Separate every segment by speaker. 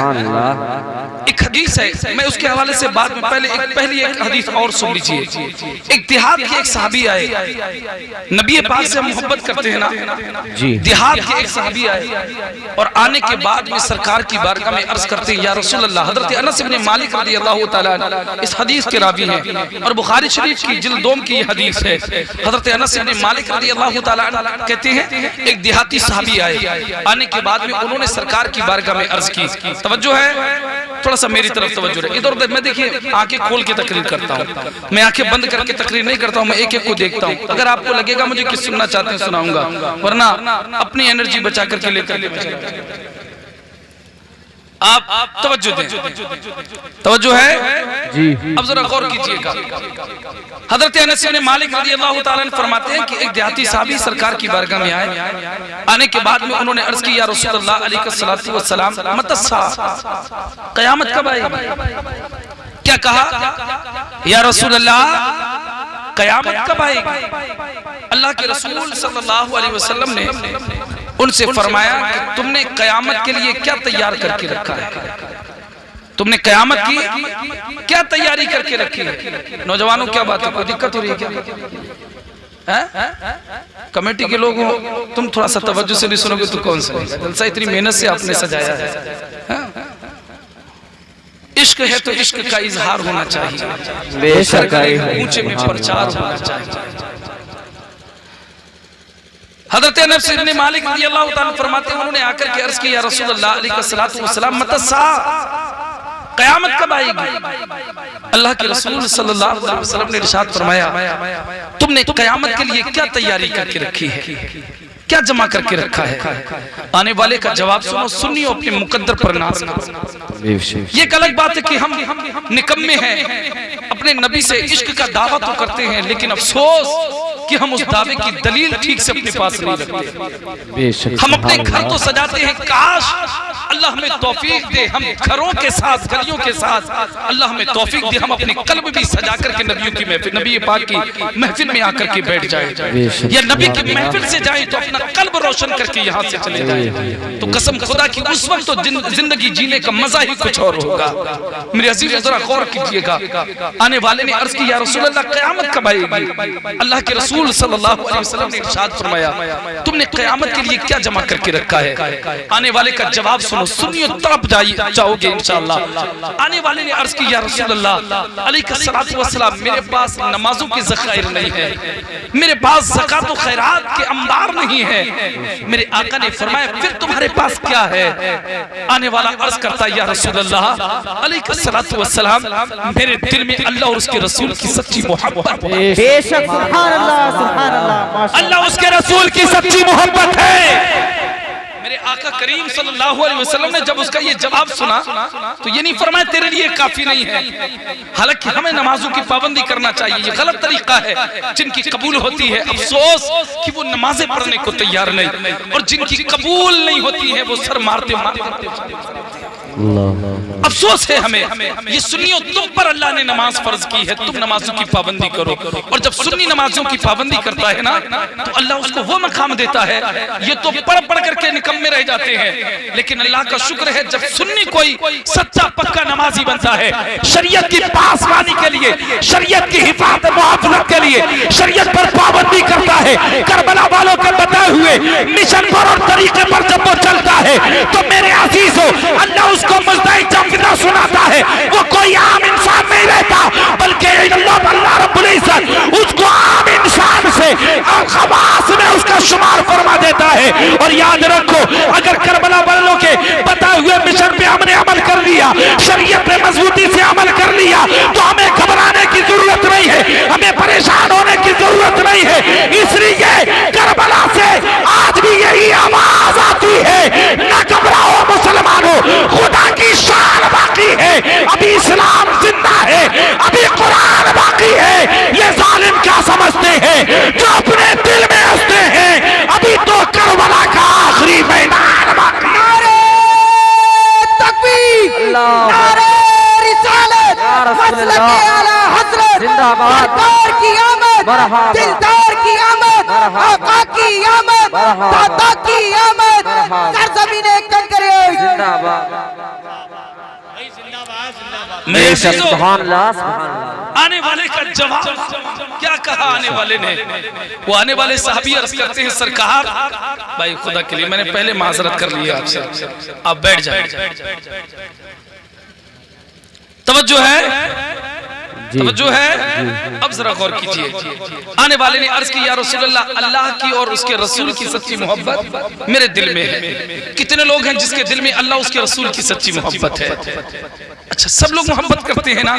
Speaker 1: एक हदीस है, मैं उसके हवाले से बाद में पहली एक हदीस और सुन लीजिए। एक देहात के एक सहाबी आए, नबी पाक से हम मोहब्बत करते हैं ना जी। देहात के एक सहाबी आए और आने के बाद में सरकार की बारगाह में अर्ज करते हैं, या रसूल अल्लाह। हजरत अनस इब्न मालिक रज़ियल्लाहु तआला इस हदीस के रावी हैं और बुखारी शरीफ की जिल्द 2 की ये हदीस है। हजरत अनस इब्न मालिक रज़ियल्लाहु तआला कहते हैं, एक देहाती सहाबी आए, आने के बाद में उन्होंने सरकार की बारगाह में अर्ज की। तवज्जो है, थोड़ा सा मेरी तरफ तवज्जो है। इधर उधर मैं देखिए आंखें खोल के तकरीर करता हूँ, मैं आंखें बंद करके तकरीर नहीं करता हूँ, मैं एक एक को देखता हूँ। अगर आपको लगेगा मुझे किस सुनना चाहते हैं सुनाऊंगा, वरना अपनी एनर्जी बचा करके लेकर आप तवज्जो दें। तवज्जो है जी। अब जरा गौर कीजिएगा। हजरत अनस इब्न मालिक रज़ियल्लाहु तआला अन्हु फरमाते हैं कि एक देहाती साहबी सरकार की बारगाह में आए, आने के बाद में उन्होंने अर्ज की, या रसूलल्लाह अलैहिस्सलातु वस्सलाम, मतस्सा, क़यामत कब आएगी? क्या कहा? या रसूलल्लाह, क़यामत कब आएगी? अल्लाह के रसूल सल्लल्लाहु अलैहि वसल्लम ने उनसे फरमाया कि तुमने क़यामत के लिए क्या तैयार करके रखा है? तुमने क़यामत की क्या तैयारी करके रखी है? नौजवानों क्या बात है, कोई दिक्कत हो रही है क्या? कमेटी के लोग हो, तुम थोड़ा सा तवज्जो से नहीं सुनोगे तो कौन सा जलसा इतनी मेहनत से आपने सजाया है। इश्क है तो इश्क का इजहार होना चाहिए, बेशक ऊंचे में प्रचार होना चाहिए। हज़रत अनस इब्न मालिक रज़ियल्लाहु तआला फरमाते हैं, उन्होंने आकर के अर्ज किया, या रसूलल्लाह अलैहिस्सलातु वस्सलाम, मतस्सा, क़यामत कब आएगी? अल्लाह के रसूल सल्लल्लाहु अलैहि वसल्लम ने इरशाद फरमाया, तुमने क़यामत के लिए क्या तैयारी करके रखी है, क्या जमा करके रखा है? आने वाले का जवाब सुनो, सुनियो, अपने मुकद्दर पर नाज़ करो। ये एक अलग बात है कि हम निकम्मे हैं, अपने नबी से इश्क का दावा तो करते हैं, लेकिन अफसोस कि हम उस दावे की दलील ठीक से अपने पास नहीं रखते। हम अपने घर तो सजाते हैं, काश अल्लाह हमें तौफीक दे, हम घरों के साथ, गलियों के साथ अल्लाह हमें तौफीक दे, हम अपनी कल्ब भी सजा करके नबियों की महफिल, नबी पाक की महफिल में आकर के बैठ जाए, या नबी की महफिल से जाए तो अपना कल्ब रोशन करके यहाँ से चले जाए, तो कसम खुदा की उस वक्त तो जिंदगी जीने का मजा ही कुछ और होगा। मेरे अजीज जरा गौर कीजिएगा। आने वाले ने अर्ज की, या रसूलल्लाह, क़यामत कब आएगी? अल्लाह के रसूल सल्लल्लाहु अलैहि वसल्लम ने इरशाद फरमाया, तुमने क़यामत के लिए क्या जमा करके रखा है? आने वाले का जवाब सुनो, सुनियो, तड़प जाओगे इंशाअल्लाह। आने वाले ने अर्ज की, या रसूलल्लाह अलैहिस्सलातु वस्सलाम, मेरे पास नमाजों के ज़खायर नहीं है, मेरे पास ज़कात और खैरात के अंबार नहीं है। मेरे आका ने फरमाया, फिर तुम्हारे पास क्या है? आने वाला अर्ज करता, या रसूलल्लाह अलैहिस्सलातु वस्सलाम, मेरे दिल में अल्लाह और उसके रसूल की सच्ची मोहब्बत है।
Speaker 2: बेशक, सुभान अल्लाह, सुभान अल्लाह,
Speaker 1: अल्लाह उसके रसूल की सच्ची मोहब्बत है। मेरे आका करीम सल्लल्लाहु अलैहि वसल्लम ने जब उसका ये जवाब सुना तो ये नहीं फरमाया तेरे लिए काफी नहीं है। हालांकि हमें नमाजों की पाबंदी करना चाहिए, ये गलत तरीका है। जिनकी कबूल होती है, अफसोस कि वो नमाजें पढ़ने को तैयार नहीं, और जिनकी कबूल नहीं होती है वो सर मारते मारते अफसोस है हमें। ये सुन्नियों, तुम पर अल्लाह ने नमाज फर्ज की है, तुम नमाजों की पाबंदी करो। और जब सुन्नी नमाजों की पाबंदी करता है ना, तो अल्लाह उसको वो मकाम देता है। ये तो पढ़ पढ़ करके निकम्मे रह जाते हैं, लेकिन अल्लाह का शुक्र है जब सुन्नी कोई सच्चा पक्का नमाजी बनता है, शरीयत की पासवानी के लिए, शरीयत की हिफाजत मुहाफिजत के लिए शरीयत पर पाबंदी करता है, करबला वालों के बताए हुए मिशन पर और तरीके पर जब वो चलता है, तो मेरे अजीजों, अल्लाह उसको मुजदाई जफना सुनाता है। वो कोई आम इंसान नहीं रहता, बल्कि अल्लाह रब्बुल इज्जत उसको आम इंसान से खवास में उसका शुमार फरमा देता है। और याद रखो, अगर करबला वालों के बताए हुए मिशन पे हमने अमल कर लिया, शरीयत पे मजबूती से अमल कर लिया, तो हमें घबराने की जरूरत नहीं है, हमें परेशान होने की जरूरत नहीं है। इसलिए करबला से आज भी यही आवाज आती है, न घबराओ मुसलमानों, खुदा की शान बाकी है, अभी इस्लाम जिंदा है, अभी कुरान बाकी है। ये जालिम क्या समझते हैं जो अपने दिल में हंसते हैं, अभी तो करबला का आखिरी मैदान बाकी है।
Speaker 2: नारे तकबीर, नारे रिसालत, मसलके आला हज़रत, सरकार की आमद, दिलदार की आमद, आका की आमद, दादा की आमद, सरज़मीन कंकरे जिंदाबाद।
Speaker 1: मेरे अजीजों,
Speaker 3: सुभान अल्लाह, सुभान अल्लाह।
Speaker 1: आने वाले का जवाब क्या कहा आने वाले ने? वो आने वाले साहबी अर्ज करते हैं, सरकार भाई खुदा के लिए मैंने पहले माजरत कर लिया आपसे, आप बैठ जाए। तवज्जो है, तवज्जो है। अब जरा गौर कीजिए, आने वाले ने अर्ज की, या रसूलल्लाह, अल्लाह की और उसके रसूल की सच्ची मोहब्बत मेरे दिल में है। कितने लोग हैं जिसके दिल में अल्लाह उसके रसूल की सच्ची मोहब्बत है? अच्छा, सब लोग मोहब्बत करते हैं ना।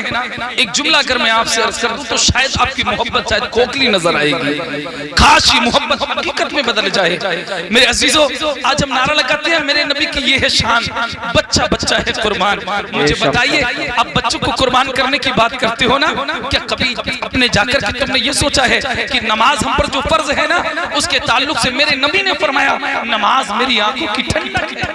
Speaker 1: एक जुमला अगर मैं आपसे अर्ज कर दूं तो शायद आपकी मोहब्बत शायद खोखली नजर आएगी, काश ये मोहब्बत हकीकत में बदल जाए। मेरे अजीजों, आज हम नारा लगाते हैं मेरे नबी की ये है शान, बच्चा बच्चा है कुर्बान। मुझे बताइए, आप बच्चों को कुर्बान करने की बात करते हो ना, क्या कभी अपने जाकर के तुमने ये सोचा है कि नमाज हम पर जो फर्ज है ना, उसके ताल्लुक से मेरे नबी ने फरमाया नमाज मेरी आंखों की ठंडक है,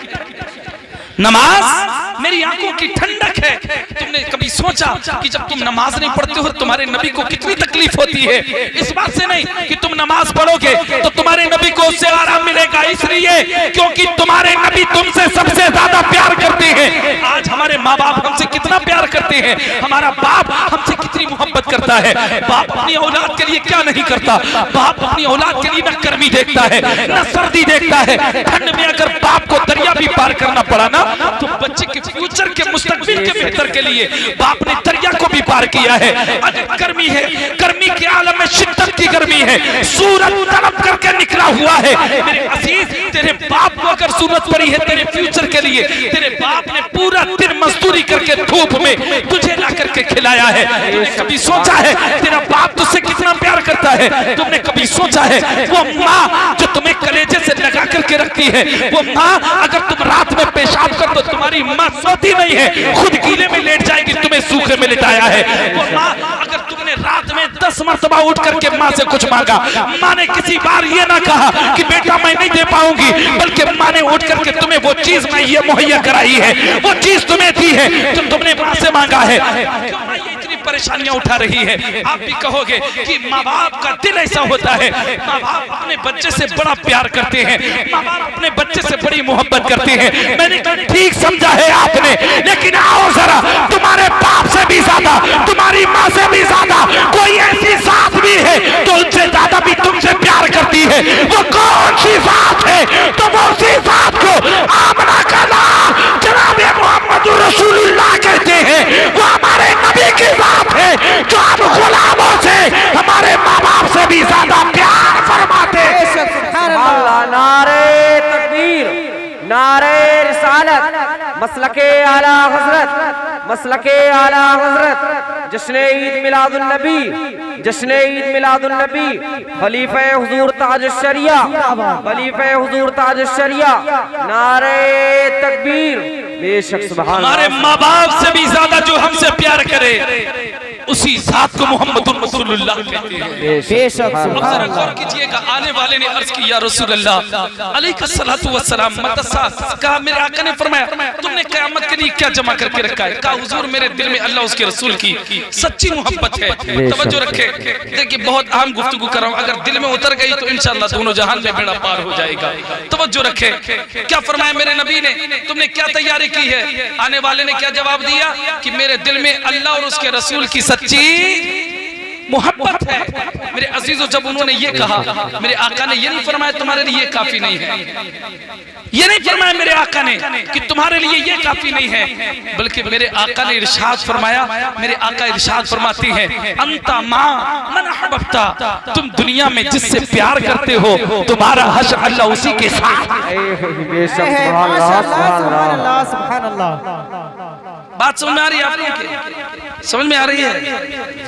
Speaker 1: नमाज मेरी आंखों की ठंडक है। तुमने कभी सोचा कि जब तुम नमाज नहीं पढ़ते हो तुम्हारे नबी को कितनी तकलीफ होती है? इस बात से नहीं कि तुम नमाज पढ़ोगे तो तुम्हारे नबी को उससे आराम मिलेगा, इसलिए क्योंकि तुम्हारे नबी तुमसे सबसे ज्यादा प्यार करते हैं। आज हमारे माँ बाप हमसे कितना प्यार करते हैं, हमारा बाप हमसे कितनी मोहब्बत करता है। बाप अपनी औलाद के लिए क्या नहीं करता? बाप अपनी औलाद के लिए न गर्मी देखता है न सर्दी देखता है। ठंड में अगर बाप को दरिया भी पार करना पड़ा ना, तो बच्चे के फ्यूचर के मुस्तकबिल के बेहतर के लिए बाप ने दरिया को भी पार किया है। अगर गर्मी है, गर्मी के आलम में शिद्दत की गर्मी है, सूरज तड़प करके निकला हुआ है। मेरे अजीज, तेरे बाप को अगर सूरत पड़ी है तेरे फ्यूचर के लिए, तेरे बाप ने पूरा दिन मजदूरी करके धूप में तुझे ला करके खिलाया है। तुमने कभी सोचा है तेरा बाप तुझसे कितना प्यार करता है? तुमने कभी सोचा है वो माँ जो तुम्हें कलेजे से लगा करके रखती है, वो माँ अगर तुम रात में पेशाब कर तो तुम्हारी माँ सोती नहीं है, खुद गीले में लेट जाएगी, तुम्हें सूखे में लिटाया है। वो माँ अगर तुमने रात में 10 मरतबा उठ करके माँ से कुछ मांगा, माँ ने किसी बार ये ना कहा कि बेटा मैं नहीं दे पाऊंगी, बल्कि माँ ने उठ करके तुम्हें वो चीज मैं ये मुहैया कराई है, वो चीज तुम्हें दी है जो तुमने माँ से मांगा है। क्यों माँ ये इतनी परेशानियां उठा रही है? आप भी कहोगे कि माँ बाप का दिल ऐसा होता है, माँ बाप अपने बच्चे से बड़ा प्यार करते हैं, माँ बाप अपने बच्चे से बड़ी मोहब्बत करते हैं। मैंने ठीक समझा है आपने, लेकिन आओ जरा, तुम्हारे बाप से भी ज्यादा, तुम्हारी माँ से भी ज्यादा कोई ऐसी साथ भी है तो उनसे ज्यादा भी तुमसे प्यार करती है। वो कौन सी साथ है? तो वो उसी साथ को आमना का नाम जनाब मोहम्मद रसूलुल्लाह कहते हैं। वो हमारे नबी की साथ है जो हम गुलामों से, हमारे माँ बाप से भी ज्यादा प्यार फरमाते हैं।
Speaker 3: नारे तकबीर, नारे रिसालत, मसलके आला हजरत, मसलके आला हजरत, जश्न ईद मिलादुन नबी, जश्न ईद मिलादुन नबी, खलीफे हुजूर ताज शरिया, खलीफे हुजूर ताज शरिया, नारे तकबीर। बेशक सुभान अल्लाह।
Speaker 1: हमारे माँ बाप से भी ज्यादा जो हमसे प्यार करे उसी जात को मोहम्मदुर रसूलुल्लाह कहते हैं।
Speaker 3: बेशक
Speaker 1: अब जरा गौर कीजिएगा, आने वाले ने अर्ज की, या रसूलल्लाह अलैहिस्सलातु वस्सलाम, कहा मेरे आका ने फरमाया तुमने क़यामत के लिए क्या जमा करके रखा है? कहा हुजूर मेरे दिल में अल्लाह उसके रसूल की सच्ची मोहब्बत है। तवज्जो रखे, देखिए बहुत अहम गुफ्तगू कर रहा हूं, अगर दिल में उतर गई तो इंशाअल्लाह दोनों जहान में बेड़ा पार हो जाएगा। तवज्जो रखे, क्या फरमाया मेरे नबी ने? तुमने क्या तैयारी की है? आने वाले ने क्या जवाब दिया कि मेरे दिल में अल्लाह और उसके रसूल की सच्ची मोहब्बत है। मेरे अजीजों, जब उन्होंने ये कहा, मेरे आका ने ये नहीं फरमाया तुम्हारे लिए काफी नहीं है, ये नहीं फरमाया मेरे आका ने कि तुम्हारे लिए ये काफी नहीं है, बल्कि मेरे आका ने इरशाद फरमाया, मेरे आका इरशाद फरमाती हैं अंता मां मन अहबब्ता, तुम दुनिया में जिससे प्यार करते हो तुम्हारा हश्र अल्लाह उसी के साथ।
Speaker 3: बेशक सुभान अल्लाह, सुभान अल्लाह।
Speaker 1: बात समझ में आ रही है आपको? समझ में आ रही है?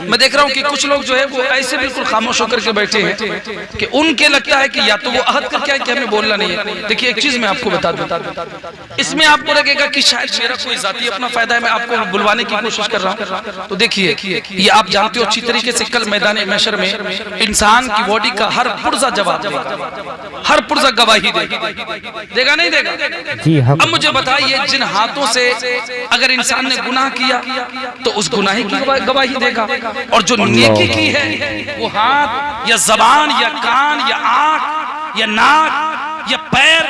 Speaker 1: मैं देख रहा हूँ कि कुछ लोग जो है वो ऐसे बिल्कुल खामोश होकर के बैठे हैं कि उनके लगता है कि या तो वो अहद करके आए कि हमें बोलना नहीं है। देखिए एक चीज मैं आपको बता दूं, इसमें आपको लगेगा कि शायद मेरा कोई जाती अपना फायदा है, मैं आपको बुलवाने की कोशिश कर रहा हूँ। तो देखिए ये आप जानते हो अच्छी तरीके से, कल मैदान महशर में इंसान की बॉडी का हर पुर्जा जवाब देगा, हर पुर्जा गवाही देगा नहीं देगा? अब मुझे बताइए, जिन हाथों से अगर इंसान ने गुनाह किया तो उस गुनाह की गवाही देगा, और जो नेकी की है वो हाथ या जबान या कान या आंख या नाक या पैर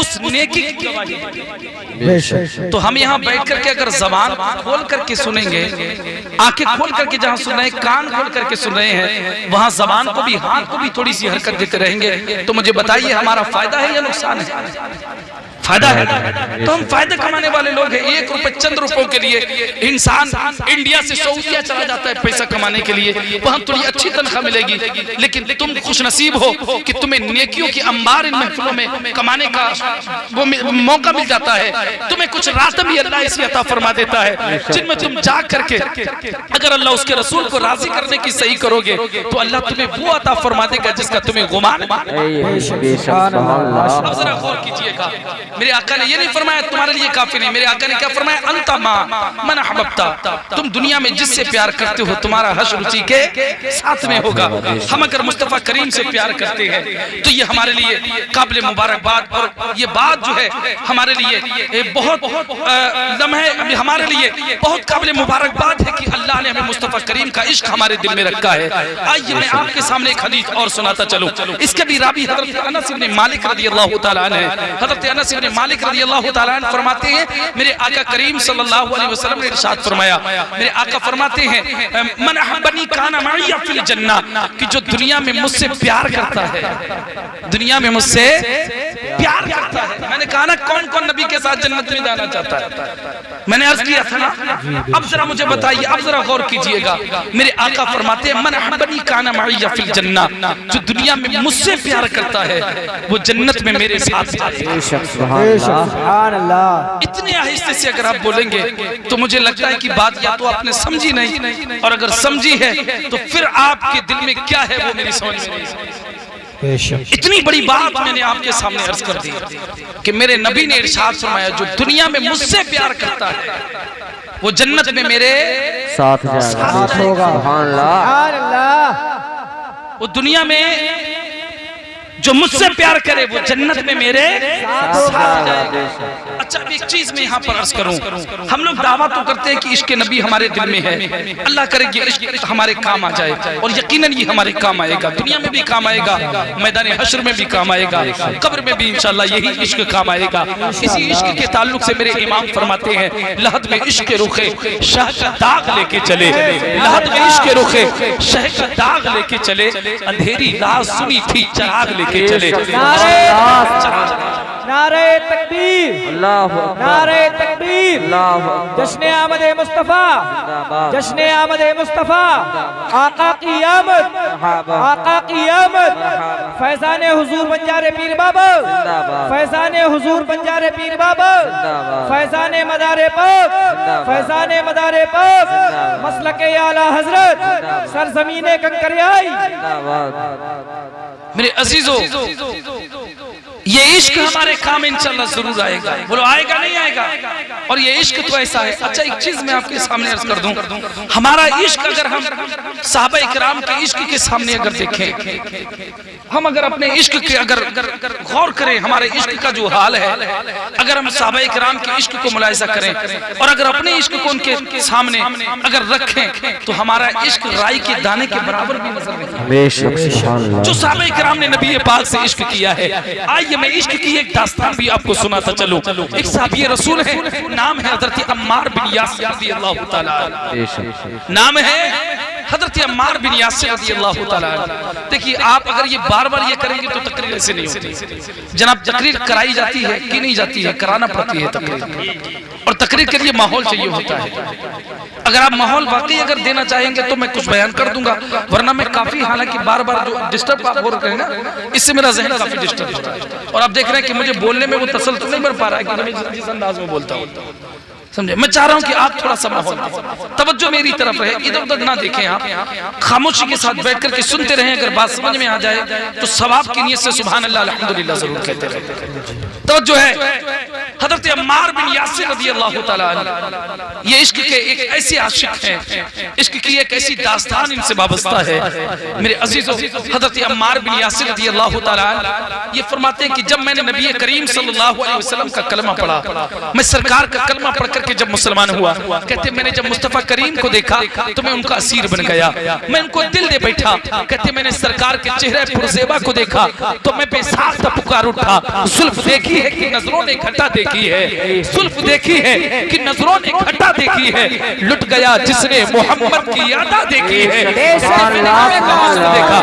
Speaker 1: उस नेकी की गवाही। तो हम यहाँ बैठ करके अगर जबान खोल करके सुनेंगे, आंखें खोल करके जहाँ सुन रहे हैं, कान खोल करके सुन रहे हैं, वहाँ जबान को भी हाथ को भी थोड़ी सी हरकत देते रहेंगे, तो मुझे बताइए हमारा फायदा है या नुकसान है? फायदा है। तो हम फायदे कमाने वाले लोग हैं। 1 रुपए चंद रुपयों के लिए इंसान इंडिया से सऊदीया चला जाता है पैसा कमाने के लिए, वहां थोड़ी अच्छी तनख्वाह मिलेगी, लेकिन तुम खुशनसीब हो कि तुम्हें नेकियों की अंबार इन महफिलों में कमाने का वो मौका मिल जाता है। तुम्हें कुछ रात भी अल्लाह इसलिए अता फरमा देता है जिनमें तुम जाग करके अगर अल्लाह उसके रसूल को राजी करने की सही करोगे तो अल्लाह तुम्हें वो अता फरमा देगा जिसका तुम्हें गुमान। अब जरा गौर कीजिएगा, मेरे आका ने ये नहीं फरमाया तुम्हारे लिए काफी नहीं, मेरे आका ने क्या फरमाया? अंता मा मन अहबब्ता, तुम दुनिया में जिससे प्यार करते हो तुम्हारा हश्र रुचि के साथ में होगा। हम अगर मुस्तफा करीम से प्यार करते हैं तो ये हमारे लिए काबिल मुबारकबाद, और ये बात जो है हमारे लिए बहुत लम्हे, हमारे लिए बहुत काबिल मुबारकबाद है कि अल्लाह ने हमें मुस्तफा करीम का इश्क हमारे दिल में रखा है। आइए मैं आपके सामने एक हदीस और सुनाता चलूं। इसके भी रावी हजरत अनस इब्न मालिक रज़ियल्लाहु तआला अन्हु है। हजरत अनस इब्न मालिक रज़ियल्लाहु तआला अन्हु फरमाते हैं, मेरे आका करीम सल्लल्लाहु अलैहि वसल्लम ने इरशाद फरमाया, मेरे आका फरमाते हैं, मन अहब्बनी काना मइया फिल जन्नह, कि जो दुनिया में मुझसे प्यार करता है, दुनिया में मुझसे प्यार करता है। मैंने कहा ना कौन कौन नबी के साथ जन्नत में जाना चाहता है? मैंने अर्ज किया था ना। अब जरा मुझे बताइए, अब जरा गौर कीजिएगा, मेरे आका फरमाते हैं, मन अहब्बनी काना मइया फिल जन्नह, जो दुनिया में मुझसे प्यार करता है वो जन्नत में मेरे साथ जाएगा। इतने आहिस्ते से अगर आप बोलेंगे तो मुझे लगता है कि बात या तो आपने समझी नहीं, और अगर समझी है तो फिर आपके दिल में क्या है वो मेरी समझ में नहीं। इतनी बड़ी बात मैंने आपके सामने अर्ज कर दी कि मेरे नबी ने इरशाद फरमाया, जो दुनिया में मुझसे प्यार करता है वो जन्नत में मेरे
Speaker 3: साथ होगा।
Speaker 1: वो दुनिया में जो मुझसे प्यार करे वो जन्नत में मेरे साथ जाएगा। अच्छा एक चीज मैं यहाँ पर अर्ज करूं, हम लोग दावा तो करते हैं कि इश्क नबी हमारे दिल में है, अल्लाह करे कि इश्क हमारे काम आ जाए, और यकीनन ये हमारे काम आएगा, दुनिया में भी काम आएगा, मैदान हश्र में भी काम आएगा, कब्र में भी इंशाल्लाह यही इश्क काम आएगा। इसी इश्क के ताल्लुक से मेरे इमाम फरमाते हैं, लहद में इश्क रुखे शह का दाग लेके चले, लहद में इश्क रुखे शह का दाग लेके चले, अंधेरी रात सुनी थी चराग लेके चले।
Speaker 2: नारे तकबीर, नारे तकबीर, जश्न आमद मुस्तफा, जश्न आमद मुस्तफा, आका की आमद, आका की आमद, फैजान हुजूर बंजारे पीर बाबा, फैजान हुजूर बंजारे पीर बाबा, फैजान मदारे पाक, फैजान मदारे पाक, मसलके आला हजरत, सरजमीने कंकरियाई।
Speaker 1: मेरे अजीजों, ये इश्क हमारे काम इंशाल्लाह जरूर आएगा। बोलो आएगा नहीं आएगा? और ये इश्क तो ऐसा है। अच्छा एक चीज मैं आपके सामने अर्ज कर दूं, हमारा इश्क अगर हम साहबा इकराम के इश्क के सामने अगर देखें, हम अगर अपने इश्क के अगर गौर करें, हमारे इश्क का जो हाल है, अगर हम साहबा इकराम के इश्क को मुलाहिजा करें और अगर अपने इश्क को उनके सामने अगर रखें तो हमारा इश्क राई के दाने के बराबर भी नजर नहीं। जो साहबा इकराम ने नबी पाक से इश्क किया है, आइए मैं इश्क की एक दास्तान भी आपको सुनाता चलूं। एक साहबी रसूल है, नाम है हजरत अम्मार बिन यासिर रज़ियल्लाहु तआला, नाम है हजरत अम्मार बिन यासिर रज़ियल्लाहु तआला। देखिए आप अगर ये बार बार ये करेंगे तो तकरीर ऐसे नहीं होती। जनाब तकरीर कराई जाती है कि नहीं जाती है? कराना पड़ती है तकरीर, और तकरीर के लिए माहौल चाहिए होता है। अगर आप माहौल वाकई अगर देना चाहेंगे तो मैं कुछ बयान कर दूंगा, वरना मैं काफी हालांकि बार बार जो डिस्टर्ब आप हो रहे हैं ना, इससे मेरा ज़हन काफी डिस्टर्ब होता है, और आप देख रहे हैं कि मुझे बोलने में वो तसल्लुत नहीं बन पा रहा है कि मैं जिस अंदाज में बोलता हूँ, समझे? मैं चाह रहा हूं कि आप थोड़ा सा माहौल तवज्जो मेरी तरफ रहे, इधर उधर ना देखें, आप खामोशी के साथ बैठ करके सुनते रहें। अगर बात समझ में आ जाए तो सवाब की नियत से सुभान अल्लाह अल्हम्दुलिल्लाह जरूर कहते रहे। तवज्जो है। हजरत अम्मार बिन यासिर रज़ियल्लाहु ताला अन्हु ये इश्क के एक ऐसे आशिक हैं, इश्क की एक ऐसी दास्तान इनसे वाबस्ता है। मेरे अजीजों, हजरत अम्मार बिन यासिर रज़ियल्लाहु ताला अन्हु ये फरमाते हैं कि जब मैंने नबी करीम सल्लल्लाहु अलैहि वसल्लम का कलमा पढ़ा, मैं सरकार का कलमा पढ़ करके जब मुसलमान हुआ, कहते मैंने जब मुस्तफा करीम को देखा तो मैं उनका असीर बन गया, मैं उनको दिल दे बैठा। कहते मैंने सरकार के चेहरे पुरज़ेबा को देखा तो मैं बेसाख्ता पुकार उठा। सुल्फ देखी है कि नजरों ने इकट्ठा देखी है, सुल्फ देखी है कि नजरों ने इकट्ठा देखी है, लुट गया जिसने मोहम्मद की यादा देखी है। देखा,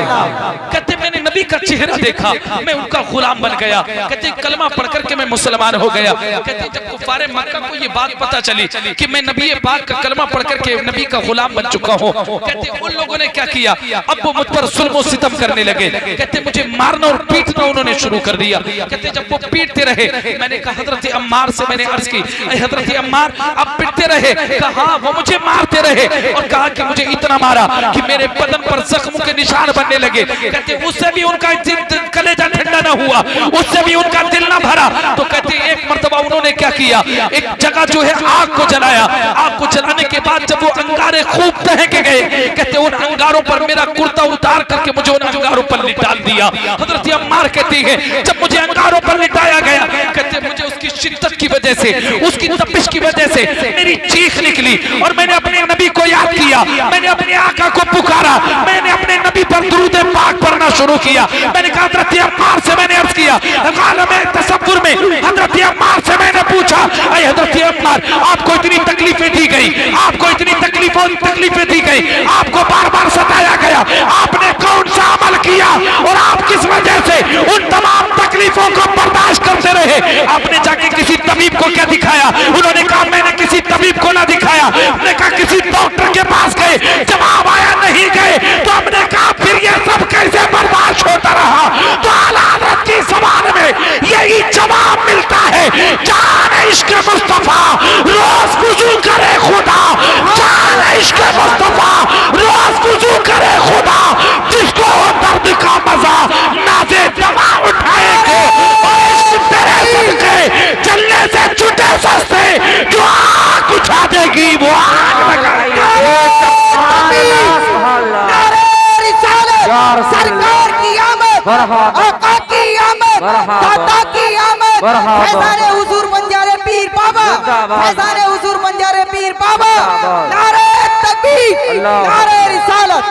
Speaker 1: कहते मैंने नबी का चेहरा देखा, मैं उनका गुलाम बन गया। कहते कलमा पढ़ करके मैं मुसलमान हो गया। कहते जब कुफारे मक्का को ये बात पता चली कि मैं नबी पाक का कलमा पढ़ करके नबी का गुलाम बन चुका हूँ, कहते उन लोगों ने क्या किया, अब वो मुझ पर जुल्म सितम करने लगे। कहते मुझे मारना और पीटना उन्होंने शुरू कर दिया। कहते जब वो पीटते रहे, मैंने कहा हजरत अम्मार से मैंने अर्ज की, हजरत अम्मार आप पीटते रहे? कहा वो मुझे मारते रहे और कहा कि मुझे इतना मारा कि मेरे बदन पर जख्मों के निशान बनने लगे। कहते उससे भी उनका कलेजा ठंडा ना हुआ, उससे भी उनका दिल ना भरा। तो कहते एक मर्तबा उन्होंने क्या किया, एक जगह जो है आग को जलाया। आग को जलाने के बाद जब वो अंगारे खूब दहक गए, कहते उन अंगारों पर मेरा कुर्ता उतार करके मुझे उन अंगारों पर लिटाल दिया। हजरत अम्मार कहती है जब मुझे अंगारों पर लिटाया गया, कहते मुझे उसकी शिद्दत की वजह से, उसकी तपिश की वजह से मेरी चीख निकली और मैंने अपने नबी को याद किया, मैंने अपने आका को पुकारा, मैंने अपने नबी पर दुरूद पाक पढ़ना शुरू किया। मैंने कहा हजरत अम्मार से मैंने अर्ज किया, तसव्वुर में हजरत अम्मार से मैंने पूछा, अरे हजरत अम्मार आपको इतनी तकलीफें दी गई, आपको इतनी तकलीफें दी गई, आपको बार बार सताया गया, आपने कौन सा अमल किया और आप किस वजह से उन तमाम तकलीफों को बर्दाश्त करते रहे? आपने जाके किसी तबीब को क्या दिखाया? उन्होंने कहा मैंने किसी तबीब को ना दिखाया। हमने कहा किसी डॉक्टर के पास गए, जवाब आया नहीं गए। तो हमने कहा फिर ये सब कैसे बर्दाश्त होता रहा? तो आला हज़रत की ज़बान में यही जवाब मिलता है, जान इश्क मुस्तफा रोज वुज़ू करे खुदा, जान इश्क मुस्तफा रोज वुज़ू करे खुदा, जिसको हो दर्द का मजा नाज़े दवा उठाएंगे और इश्क तेरे सदके चलने से छूटे सस्ते, जो आग उठा देगी वो आग लगाएगी।
Speaker 2: सरकार की आमद, आका की आमद, दादा की आमद, फैज़ाने हुजूर बंजारे पीर बाबा, फैज़ाने हुजूर बंजारे पीर बाबा, नारे तकबीर, नारे रिसालत।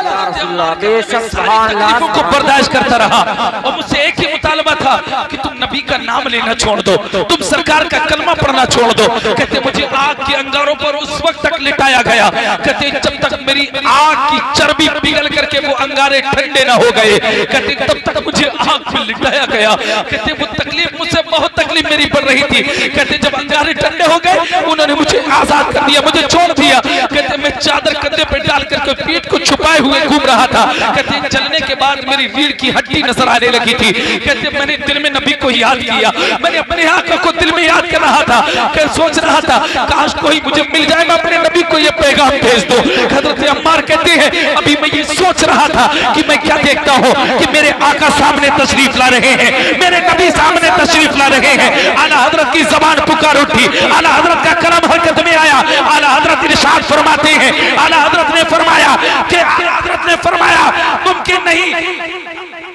Speaker 3: बेशक
Speaker 1: तकलीफों को बर्दाश्त करता रहा और मुझसे एक ही मुतालबा था कि तुम नबी का नाम लेना छोड़ दो, तुम सरकार का कलमा पढ़ना छोड़ दो। कहते मुझे आग के अंगारों पर उस वक्त तक लिटाया गया, कहते जब तक मेरी आग की चर्बी पिघल करके वो अंगारे ठंडे ना हो गए, कहते तब तक मुझे आग में लिटाया गया। कहते वो तकलीफ मुझसे बहुत तकलीफ मेरी पड़ रही थी। कहते जब अंगारे ठंडे हो गए उन्होंने मुझे आजाद कर दिया, मुझे छोड़ दिया। कहते मैं चादर कंधे पे डाल करके पीठ को छुपाए हुए घूम रहा था। कहते चलने के बाद मेरी रीढ़ की हड्डी नजर आने लगी थी। कहते मैंने दिल में नबी को याद किया, मैंने अपने आका को दिल में याद कर रहा था, कहते सोच रहा था काश कोई मुझे मिल जाए, मैं अपने नबी को ये पैगाम भेज दूं। हजरत अम्मार कहते हैं अभी मैं ये सोच रहा था कि मैं क्या देखता हूँ कि मेरे आका सामने तशरीफ ला रहे हैं, मेरे नबी सामने तशरीफ ला रहे हैं। आला हजरत की जबान पुकार उठी, आला हजरत का कलम हरकत में आया। आला हजरत इरशाद फरमाते हैं, आला हजरत ने फरमाया कि आला हजरत ने फरमाया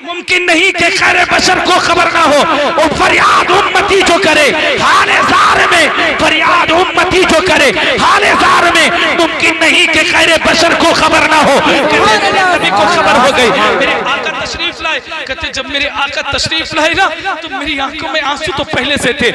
Speaker 1: मुमकिन नहीं कि खैर बशर को खबर ना हो, और फरियाद उम्मती जो करे हाले ज़ार में, फरियाद उम्मती जो करे हाले ज़ार में, मुमकिन नहीं कि खैर बशर को खबर ना हो। नबी को खबर हो गई, मेरे आका तशरीफ लाए। कहते जब मेरे आका तशरीफ लाए ना तो मेरी आंखों में आंसू तो पहले से थे,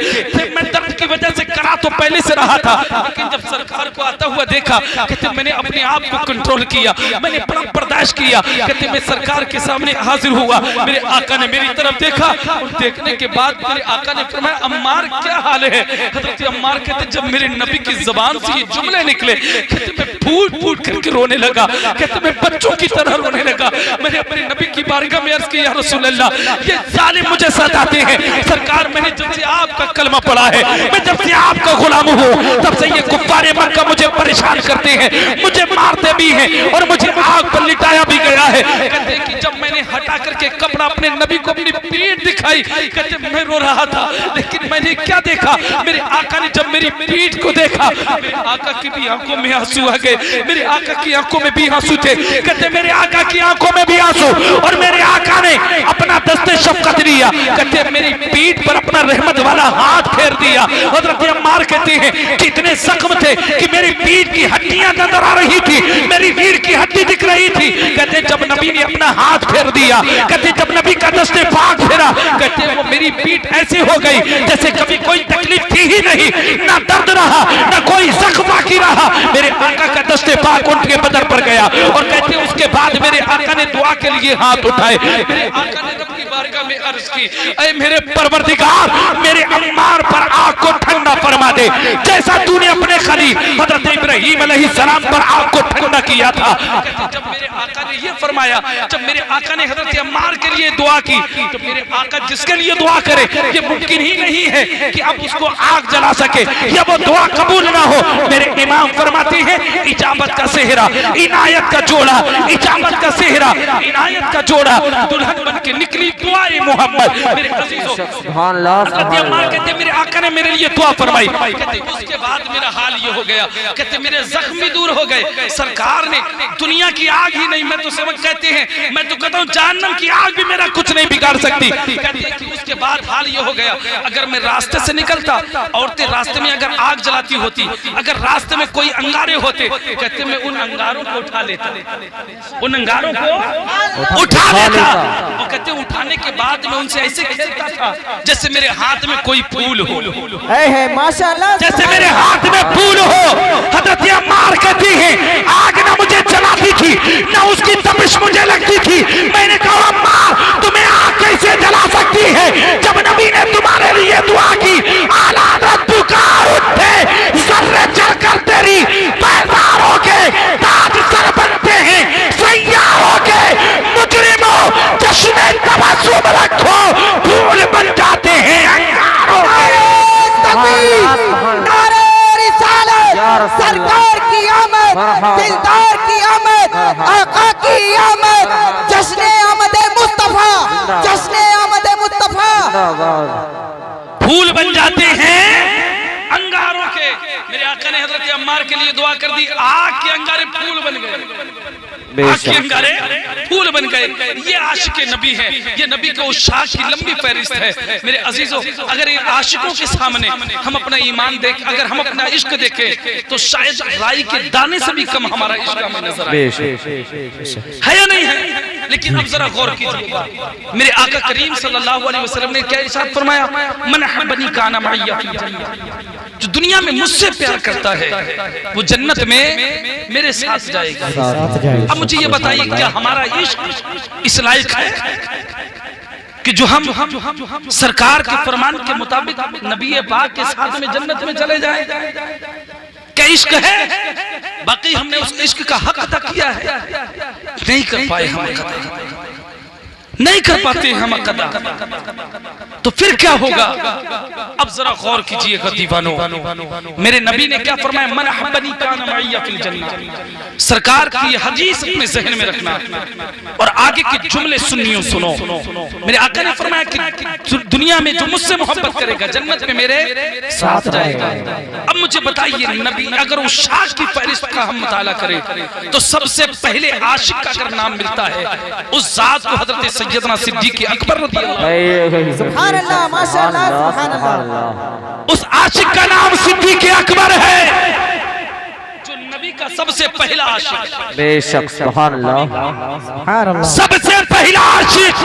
Speaker 1: मैं दर्द की वजह से करा तो पहले से रहा था, लेकिन जब सरकार को आता हुआ देखा, कहते मैंने अपने आप को कंट्रोल किया, मैंने बड़ा बर्दाश्त किया। कहते मैं सरकार के सामने हाजिर हुआ, मेरे आका ने मेरी तरफ देखा और देखने के बाद मेरे आका ने फरमाया अम्मार क्या हाल है? हजरत अम्मार कहते जब मेरे नबी की जुबान से ये जुमले निकले, कहते मैं फूट फूट करके रोने लगा, कहते मैं बच्चों की तरह रोने लगा। मैंने अपने नबी की बारगाह में अर्ज किया या रसूल अल्लाह, ये जालिम मुझे सताते हैं। सरकार मैंने जब से आपका कलमा पढ़ा है, मैं जब से आपका गुलाम हूँ, तब से ये कुफ्फारे मक्का मुझे परेशान करते हैं, मुझे मारते भी हैं और मुझे आग पर लिटाया भी गया है। कहते हैं कि जब मैंने हटा करके कपड़ा अपने नबी को अपनी पीठ दिखाई, कहते मैं रो रहा था, लेकिन मैंने क्या देखा, मेरे आका ने जब मेरी पीठ को देखा, मेरे आका की भी आंखों में आंसू आ गए, मेरे आका की आंखों में भी आंसू थे। कहते मेरे आका की आंखों में भी आंसू, और मेरे आका ने अपना दस्ते शफकत लिया, कहते मेरी पीठ पर अपना रहमत वाला हाथ फेर दिया। हजरत अम्मार कहते हैं कितने जख्म थे कि मेरी पीठ की हड्डियां नजर आ रही थी, मेरी रीढ़ की हड्डी दिख रही थी। कहते जब नबी ने अपना हाथ फेर दिया, कहते जब नबी का दस्ते पाक फेरा, कहते वो मेरी पीठ ऐसी हो गई जैसे कभी कोई तकलीफ थी ही नहीं, ना दर्द रहा, ना कोई जख्म बाकी रहा। मेरे आका का दस्ते पाक उनके बदन पर गया, और कहते उसके बाद मेरे आका ने दुआ के लिए हाथ उठाए। मेरे आका ने रब की बारगाह में अर्ज की, ऐ मेरे परवरदिगार, मेरे अम्मार पर आग को ठंडा फरमा दे, जैसा तूने अपने खलील हजरत इब्राहीम अलैहिस्सलाम पर आग को ठंडा किया था। जब मेरे आका ने ये फरमाया, जब मेरे आका ने हजरत अम्मार के लिए दुआ की, तो मेरे आका जिसके लिए दुआ करे ये मुमकिन ही नहीं है कि अब उसको आग जला सके या वो दुआ कबूल ना हो। मेरे इमाम फरमाते हैं इजाबत का सेहरा, इनायत का जोड़ा, इजाबत का सेहरा, इनायत का जोड़ा, दुल्हन बन के निकली दुआए मोहम्मद। मेरे अजीजों,
Speaker 3: सुभान अल्लाह,
Speaker 1: हजरत अम्मार कहते मेरे आका ने मेरे लिए दुआ फरमाई। कहते उसके बाद मेरा हाल ये हो गया, कहते मेरे जख्म भी दूर हो गए। सरकार ने दुनिया की आग ही नहीं, मैं तो समझ, कहते हैं मैं तो कहता हूँ जहन्नम की आग भी मेरा कुछ नहीं बिगाड़ सकती। कहते हैं कि उसके बाद हाल ये हो गया, अगर मैं रास्ते से निकलता, औरतें रास्ते में अगर आग जलाती होती, अगर रास्ते में कोई अंगारे होते, कहते मैं उन अंगारों को उठा लेता, उन अंगारों को उठा लेता। और कहते उठाने के बाद मैं उनसे ऐसे खेलता था जैसे मेरे हाथ में कोई फूल हो,
Speaker 2: माशाअल्लाह,
Speaker 1: जैसे मेरे हाथ में फूल हो। हजरत अम्मार कहती है आग ना मुझे जलाती थी, ना उसकी तपिश मुझे लगती थी। मैंने कहा अम्मा तुम्हें आग कैसे जला सकती है, जब नबी ने तुम्हारे लिए दुआ की, आला पुकार उठे सर्रे चढ़कर तेरी पैदारों के ताज सर बनते हैं, सैयारों के मुजरिमों जश्न तबस्सुम रखो, फूल बन जाते हैं अंगारों के।
Speaker 2: नारे रिसालत, सरकार की आमद, दिलदार की आमद, आका की आमद, जश्न आमद मुस्तफा, जश्न आमद मुस्तफा।
Speaker 1: फूल बन जाते हैं अंगारों के। मेरे आका ने हजरत अम्मार के लिए दुआ कर दी, आग के अंगारे फूल बन गए, आग के अंगारे फूल बन गए। ये आशिक नबी है, ये नबी के उशाक की लंबी फहरिस्त है। मेरे अजीजों, अगर इन आशिकों के सामने हम अपना ईमान देख, अगर हम अपना इश्क देखें, तो शायद राई के दाने से भी कम हमारा इश्क हमें नजर आए, है या नहीं है? लेकिन अब जरा गौर कीजिएगा, मेरे आका करीम सल्लल्लाहु अलैहि वसल्लम ने क्या इरशाद फरमाया, मन अहब्बनी काना मइया फिल जन्नह, जो दुनिया में मुझसे प्यार करता है वो जन्नत में मेरे साथ जाएगा। अब मुझे ये बताइए, क्या हमारा इश्क इस लायक है कि जो हम सरकार के फरमान के मुताबिक नबी पाक के साथ में जन्नत में चले जाएं? क्या इश्क है? बाकी हमने उस इश्क का हक अदा किया है, नहीं कर पाए हम अदा, नहीं कर पाते हम अदा, तो फिर क्या होगा? अब जरा गौर कीजिएगा दीवानों, मेरे नबी ने क्या फरमाया, मन अहब्बनी काना मइया फिल जन्नह। सरकार की ये हदीस अपने ज़हन में रखना, और आगे के जुमले सुनियो, सुनो। मेरे आका ने फरमाया कि दुनिया में जो मुझसे मोहब्बत करेगा जन्नत में मेरे साथ जाएगा। अब मुझे बताइए, नबी अगर उस शाख की फहरिस्त का हम मुताला करें, तो सबसे पहले आशिक का अगर नाम मिलता है, उस जात को हजरत सैयदना सिद्दीक़ अकबर रज़ियल्लाहु,
Speaker 2: सुभान अल्लाह, माशाअल्लाह, सुभान अल्लाह।
Speaker 1: उस आशिक का नाम सिद्दीक़ अकबर है, जो नबी का सबसे पहला आशिक।
Speaker 3: बेशक, सुभान अल्लाह,
Speaker 1: सबसे पहला आशिक।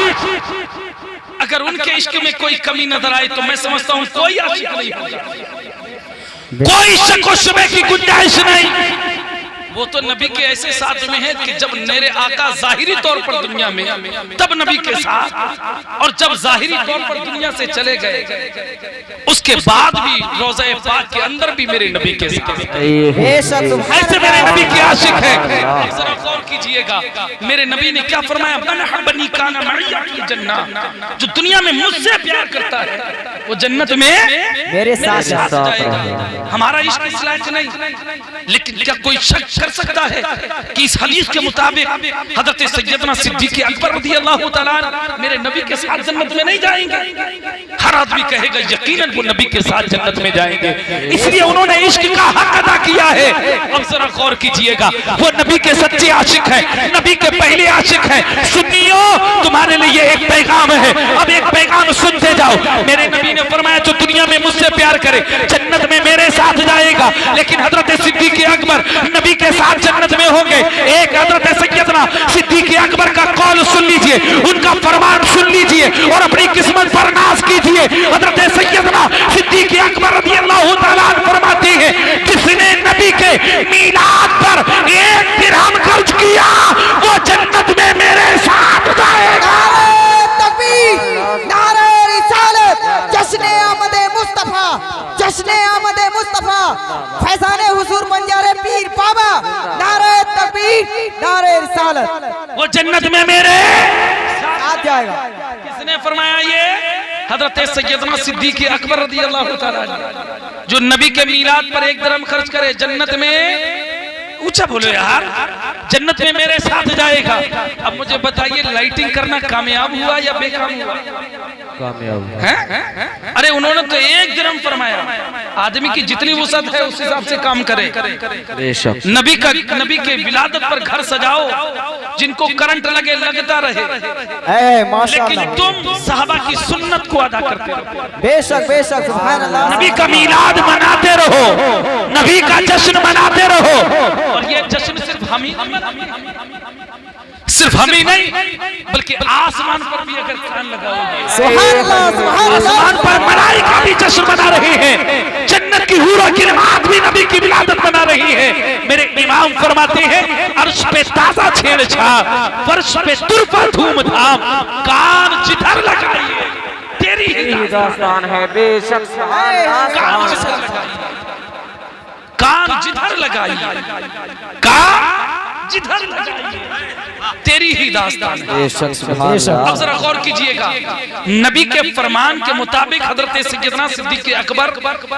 Speaker 1: अगर उनके इश्क में कोई कमी नजर आए तो मैं समझता हूँ कोई आशिक नहीं होगा, कोई शक व शुबे की गुंजाइश नहीं। वो तो नबी के ऐसे साथ में है कि जब मेरे आका जाहिरी तौर पर दुनिया में, तब नबी के साथ, और जब जाहिरी तौर पर दुनिया से चले गए उसके बाद भी रोज़ा पाक के अंदर भी मेरे नबी के साथ, ऐसे मेरे नबी के आशिक है। जरा गौर कीजिएगा, मेरे नबी ने क्या फरमाया, मन अहब्बनी काना मइया फिल जन्नह, जो दुनिया में मुझसे प्यार करता है वो वो जन्नत में
Speaker 2: मेरे साथ
Speaker 1: जाएगा। हमारा इश्क इस लायक नहीं, लेकिन क्या कोई शक कर सकता है कि इस हदीस के मुताबिक हजरत सैयदना सिद्दीक अकबर रज़ियल्लाहु ताला मेरे नबी के साथ जन्नत में नहीं जाएंगे? हर आदमी कहेगा यकीनन वो नबी के साथ जन्नत में जाएंगे, इसलिए उन्होंने इश्क का हक अदा किया है। अब जरा गौर कीजिएगा, वो नबी के सच्चे आशिक हैं, नबी के पहले आशिक हैं। सुन्नियों, तुम्हारे लिए एक पैगाम है, अब एक पैगाम सुनते जाओ। मेरे नबी ने फरमाया जो दुनिया में मुझसे प्यार करे जन्नत में मेरे साथ जाएगा, लेकिन हजरत सिद्दीक अकबर नबी के साथ जन्नत में होंगे। एक हजरत सैयदना सिद्दीक अकबर का कौल सुन लीजिए, उनका फरमान सुन लीजिए और अपनी किस्मत पर नाज कीजिए। हजरत सैयदना सिद्दीक अकबर रज़ियल्लाहु ताला अन्हु फरमाते हैं, जिसने नबी के मीलाद पर 1 दिरहम खर्च किया वो जन्नत में मेरे साथ जाएगा।
Speaker 2: नारे रिसालत, जश्ने आमदे मुस्तफा, जश्ने आमदे मुस्तफा, फैजाने हुजूर बंजारे पीर बाबा, नारे तकबीर, नारे रिसालत,
Speaker 1: वो जन्नत में मेरे
Speaker 2: साथ जाएगा।
Speaker 1: किसने फरमाया ये? हजरत सैयदना सिद्दीक अकबर रज़ियल्लाहु ताला जो नबी के मीलाद पर 1 दिरहम खर्च करे जन्नत में, ऊंचा बोलो यार, जन्नत में मेरे साथ जाएगा। अब मुझे बताइए, लाइटिंग करना कामयाब हुआ या बेकाम हुआ?
Speaker 3: कामयाब
Speaker 1: हैं? अरे उन्होंने तो 1 दिरहम फरमाया। आदमी की जितनी वुसअत है उस हिसाब से काम करे।
Speaker 3: बेशक
Speaker 1: नबी के विलादत पर घर सजाओ, जिनको करंट लगे लगता रहे, लेकिन तुम सहाबा की सुन्नत को अदा करते रहो।
Speaker 2: बेशक बेशक, सुभान अल्लाह।
Speaker 1: नबी का मीलाद मनाते रहो, नबी का जश्न मनाते रहो। और ये जश्न सिर्फ हम ही नहीं, बल्कि आसमान पर भी अगर कान लगाओगे,
Speaker 2: सुभान अल्लाह, सुभान अल्लाह।
Speaker 1: आसमान पर मलाइका भी जश्न मना रहे हैं, जन्नत की हूरों की नमाज भी नबी की विलादत मना रही है। मेरे इमाम फरमाते हैं, अर्श पे ताजा छेड़छाड़, फर्श पे तुरफा धूमधाम, कान जिधर लगाइए तेरी ही
Speaker 3: दास्तान है। बेशक
Speaker 1: कान जिधर लगाइए, कान जिधर लगाइए तेरी ही दास्तान है।
Speaker 3: बेशक सुभान अल्लाह।
Speaker 1: अब जरा गौर कीजिएगा, नबी के फरमान के मुताबिक हजरत सैयदना सिद्दीक अकबर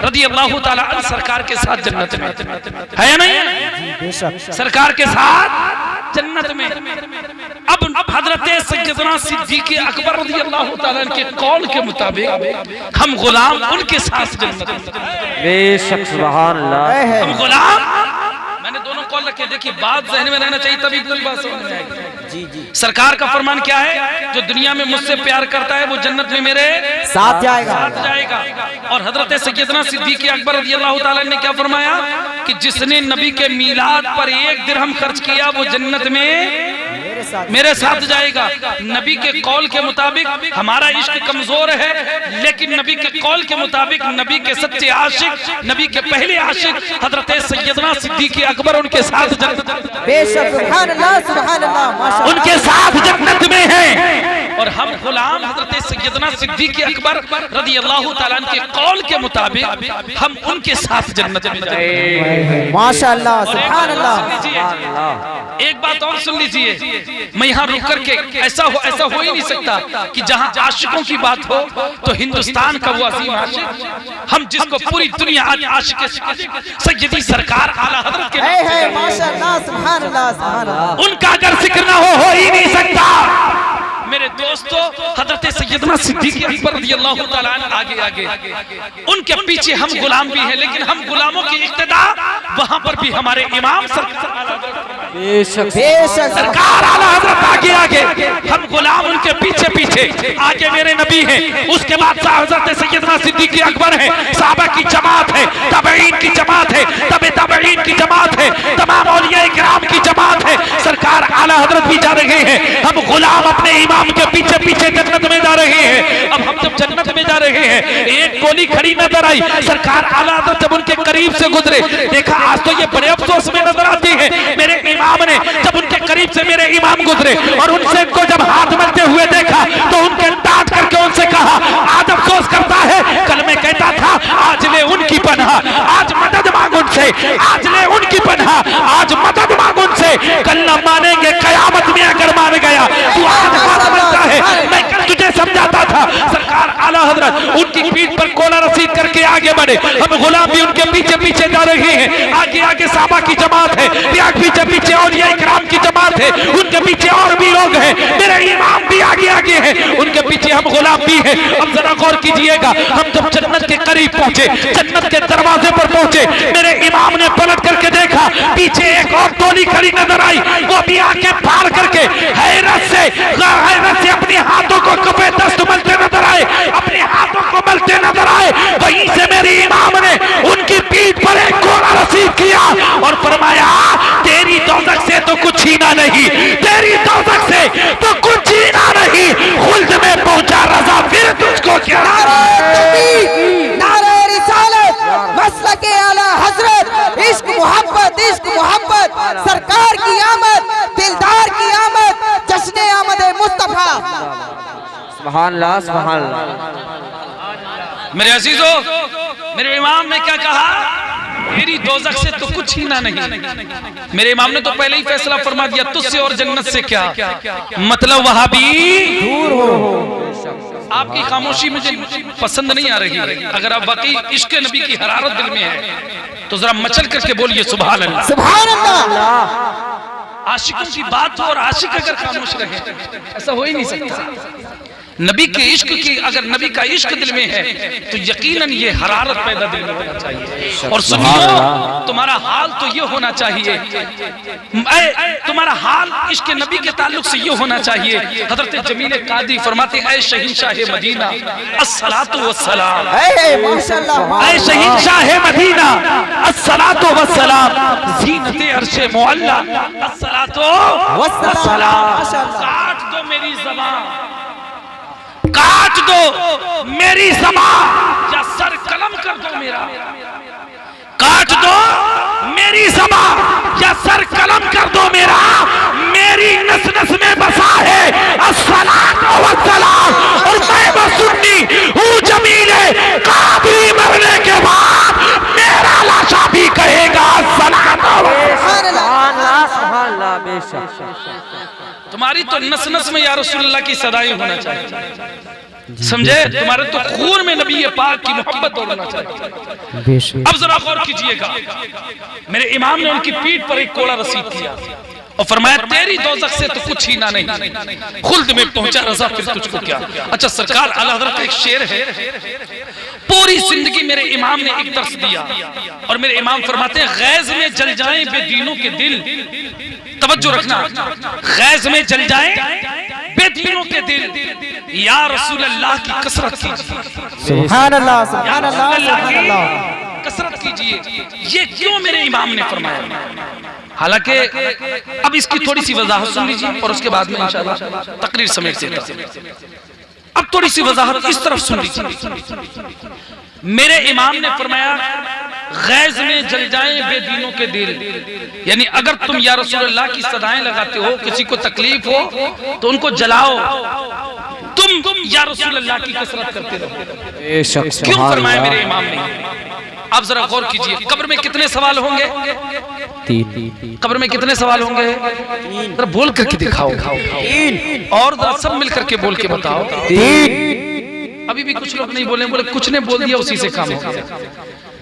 Speaker 1: रज़ियल्लाहु ताला अन्हु सरकार के साथ जन्नत में है या नहीं? सरकार के साथ जन्नत में। अब हजरत सैयदना सिद्दीक अकबर रज़ियल्लाहु ताला अन्हु के कौल के मुताबिक हम गुलाम उनके साथ जन्नत में।
Speaker 3: बेशक सुभान अल्लाह।
Speaker 1: हम गुलाम, मैंने दोनों कॉल रखे, देखिए बात ज़हन में रहना चाहिए तभी कोई बात समझ में आएगी। जी जी। सरकार का फरमान क्या है? जो दुनिया में मुझसे प्यार करता है वो जन्नत में मेरे
Speaker 2: साथ जाएगा।
Speaker 1: और हजरत सैयदना सिद्दीक अकबर रज़ियल्लाहु ताला ने क्या फरमाया कि जिसने नबी के मीलाद पर 1 दिरहम खर्च किया वो जन्नत में मेरे साथ जाएगा। नबी के कौल के मुताबिक हमारा इश्क कमजोर है, लेकिन नबी के कौल के मुताबिक नबी के सच्चे आशिक, नबी के पहले आशिक हजरत सैयदना सिद्दीक अकबर उनके साथ
Speaker 2: बेशक, सुभान अल्लाह, सुभान अल्लाह, माशाअल्लाह,
Speaker 1: उनके साथ जन्नत में हैं। और हम गुलाम हजरत सैयदना सिद्दीक अकबर रज़ियल्लाहु ताला अन्हु के कौल के मुताबिक हम उनके साथ जन्नत में जाएंगे।
Speaker 2: माशाअल्लाह, सुभान अल्लाह।
Speaker 1: एक बात और सुन लीजिए, मैं यहाँ रुक करके ऐसा हो ही नहीं सकता कि जहाँ आशिकों की बात हो तो हिंदुस्तान का वो अजीम आशिक, हम जिसको पूरी दुनिया आज आशिक सैयदी सरकार आला हजरत के
Speaker 2: माशाअल्लाह, सुभान अल्लाह, सुभान अल्लाह,
Speaker 1: उनका अगर जिक्र ना हो ही नहीं सकता। मेरे दोस्तों, हजरत सैयदना सिद्दीक अकबर रज़ियल्लाहु ताला अन्हु आगे उनके पीछे हम गुलाम भी हैं, लेकिन हम गुलामों की इक्तिदा वहां पर भी हमारे इमाम सरकार आला हजरत आगे हम गुलाम उनके पीछे आगे मेरे नबी हैं, उसके बाद हजरत सैयदना सिद्दीक अकबर है, सहाबा की जमात है, ताबईन की जमात है, ताबईन की जमात है, तमाम औलिया किराम की जमात है। सरकार आला हजरत भी जा रहे हैं, हम गुलाम अपने इमाम के पीछे जन्नत में जा रहे हैं। अब हम जब जन्नत में जा रहे हैं, एक गोली खड़ी नजर आई, सरकार आला हजरत जब उनके करीब से गुजरे, देखा आज तो ये बड़े अफसोस में नजर आते हैं। मेरे इमाम ने जब उनके करीब से मेरे इमाम गुजरे और उनसे को जब हाथ मिलते हुए देखा तो उनके डांट करके उनसे कहा, आज अफसोस करता है, कल मैं कहता था आज ले उनकी पनाह, आज मदद मांग उनसे, आज ले उनकी पनाह, आज मदद मांग उनसे, कल न मानेंगे कयामत में अगर मान गया तू आज बात बनता है। मैं कल तुझे समझाता था, सरकार आला हजरत उनकी पीठ पर कोला रसीद करके आगे बढ़े। हम गुलाम भी उनके पीछे पीछे जा रहे हैं। आगे आगे साहबा की जमात है, पीछे पीछे औलिया इकराम की जमात है, उनके पीछे और भी लोग हैं। मेरे इमाम भी आगे आगे हैं, उनके पीछे हम गुलाम भी हैं। अब जरा गौर कीजिएगा, हम जब जन्नत के करीब पहुंचे, जन्नत के दरवाजे पर पहुंचे, मेरे इमाम ने पलट करके देखा, पीछे एक और टोली खड़ी नजर आई। वो भी आके फाड़ करके हैरत से अपने हाथों को कपे दस्त मलते नजर आए, अपने हाथों को मलते नजर आए। वहीं से मेरे इमाम ने उनकी पीठ पर एक कोला रसीद किया और फरमाया, तेरी दोज़ख से तो कुछ छीना नहीं, तेरी दोज़ख से तो कुछ छीना नहीं, खुल्द में पहुंचा रज़ा फिर तुझको क्या।
Speaker 2: नारे रिसालत, मसलके आला हजरत, इश्क मोहब्बत, सरकार की आमद, दिलदार की आमद, जश्न आमद मुस्तफा।
Speaker 3: सुभान अल्लाह, सुभान अल्लाह।
Speaker 1: मेरे अजीजों, मेरे इमाम ने क्या कहा, मेरी दोज़ख से तो कुछ छीना नहीं। मेरे इमाम ने तो पहले ही फैसला फरमा दिया, तुझसे और जन्नत से क्या मतलब। वहाबी दूर हो। आपकी खामोशी मुझे पसंद नहीं आ रही है। अगर आप वाकई इश्क नबी की हरारत दिल में है तो जरा मचल करके बोलिए सुभान अल्लाह,
Speaker 2: सुभान अल्लाह।
Speaker 1: आशिकों की बात हो और आशिक अगर खामोश रहे, ऐसा हो ही नहीं सकता। नबी के इश्क की, अगर नबी का इश्क दिल में है तो यकीनन ये हरारत पैदा दिल में होना चाहिए। और सुनिए, तुम्हारा हाल तो ये होना चाहिए, तुम्हारा हाल इश्क नबी के ताल्लुक से ये होना चाहिए। हजरत जमील कादी फरमाते, ऐ शहींशाह मदीना अस्सलातु वस्सलाम,
Speaker 2: माशाअल्लाह,
Speaker 1: ऐ शहींशाह मदीना अस्सलातु वस्सलाम, ज़ीनते अर्शे मुअल्ला अस्सलातु वस्सलाम। काट दो मेरी ज़बान, काट दो मेरी ज़बान, या सर कलम कर दो मेरा। काट दो मेरी ज़बान या सर कलम कर दो मेरा, मेरी नस नस में बसा है अस्सलातु वस्सलाम। और मैं वो सुन्नी हूँ जमीले कादी, मरने के बाद मेरा लाशा भी कहेगा अस्सलातु वस्सलाम।
Speaker 3: सुभान अल्लाह, बेशक।
Speaker 1: तुम्हारी तो नस नस में या रसूलुल्लाह की सदाएं होना चाहिए, समझे। तुम्हारे तो खून में नबी पाक की मोहब्बत होना चाहिए। अब जरा गौर कीजिएगा, मेरे इमाम ने उनकी पीठ पर एक कोड़ा रसीद किया और फरमाया, तेरी दोज़ख से तो कुछ छीना नहीं, खुल्द में पहुंचा रज़ा फिर तुझको क्या। अच्छा, सरकार आला हज़रत का एक शेर है, पूरी जिंदगी मेरे इमाम ने एक दर्स दिया और मेरे इमाम फरमाते हैं, गैज़ में जल जाएं बेदीनों के दिल, तवज्जो रखना, गैज़ में जल जाएं बेदीनों के दिल, या रसूल अल्लाह की कसरत कीजिए,
Speaker 2: सुभान अल्लाह, सुभान अल्लाह, सुभान अल्लाह,
Speaker 1: कसरत कीजिए। ये क्यों मेरे इमाम ने फरमाया? हालांकि अब इसकी थोड़ी सी वजाहत सुन लीजिए और उसके बाद में इंशाअल्लाह तकरीर समेट देता हूं। अब थोड़ी सी वजाहत इस तरफ सुन लीजिए। मेरे इमाम ने फरमाया, गैज़ में जल जाएं बेदीनों के दिल, यानी अगर तुम या रसूलुल्लाह की सदाएं लगाते हो, किसी को तकलीफ हो तो उनको जलाओ, तुम या रसूलुल्लाह की कसरत करते रहो। क्यों फरमाया मेरे इमाम ने? आप जरा गौर कीजिए, कब्र में कितने सवाल होंगे? 3। कब्र में कितने सवाल होंगे? जरा बोल करके दिखाओ। 3 और सब मिल करके बोल के बताओ। 3। अभी भी कुछ लोग नहीं बोले, बोले कुछ ने बोल दिया उसी से काम हो गया,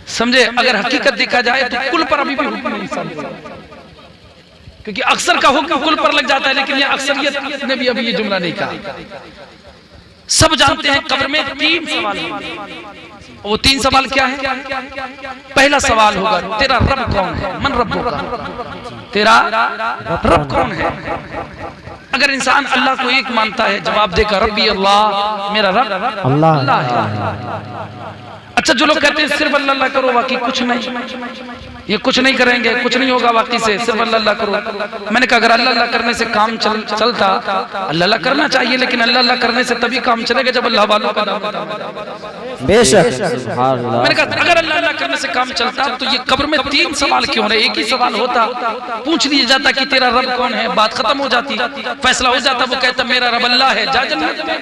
Speaker 1: समझे। अगर हकीकत देखा जाए तो कुल पर अभी भी हुक्म नहीं साबित, क्योंकि अक्सर का हुक्म कुल पर लग जाता है, लेकिन ये अक्सरियत ने भी अभी ये जुमला नहीं कहा। सब जानते हैं कब्र में 3 सवाल होंगे। वो 3 सवाल क्या है? पहला सवाल होगा, तेरा रब कौन है? मन रब्बो का, तेरा रब कौन है? अगर इंसान अल्लाह को एक मानता है, जवाब देगा रब्बी अल्लाह, मेरा रब अल्लाह है। अच्छा, जो लोग कहते हैं सिर्फ अल्लाह करो, बाकी कुछ नहीं, ये कुछ नहीं करेंगे, कुछ नहीं होगा बाकी से, सिर्फ अल्लाह करो। मैंने कहा अगर अल्लाह करने से काम चलता, अल्लाह करना चाहिए, लेकिन अल्लाह करने से तभी काम चलेगा जब अल्लाह वालों का नाम होता।
Speaker 3: बेशक।
Speaker 1: मैंने कहा अगर अल्लाह करने से काम चलता तो ये कब्र में 3 सवाल क्यों रहे? एक ही सवाल होता, पूछ लिया जाता कि तेरा रब कौन है, बात खत्म हो जाती, फैसला हो जाता। वो कहता मेरा रब अल्लाह है, जा जन्नत में,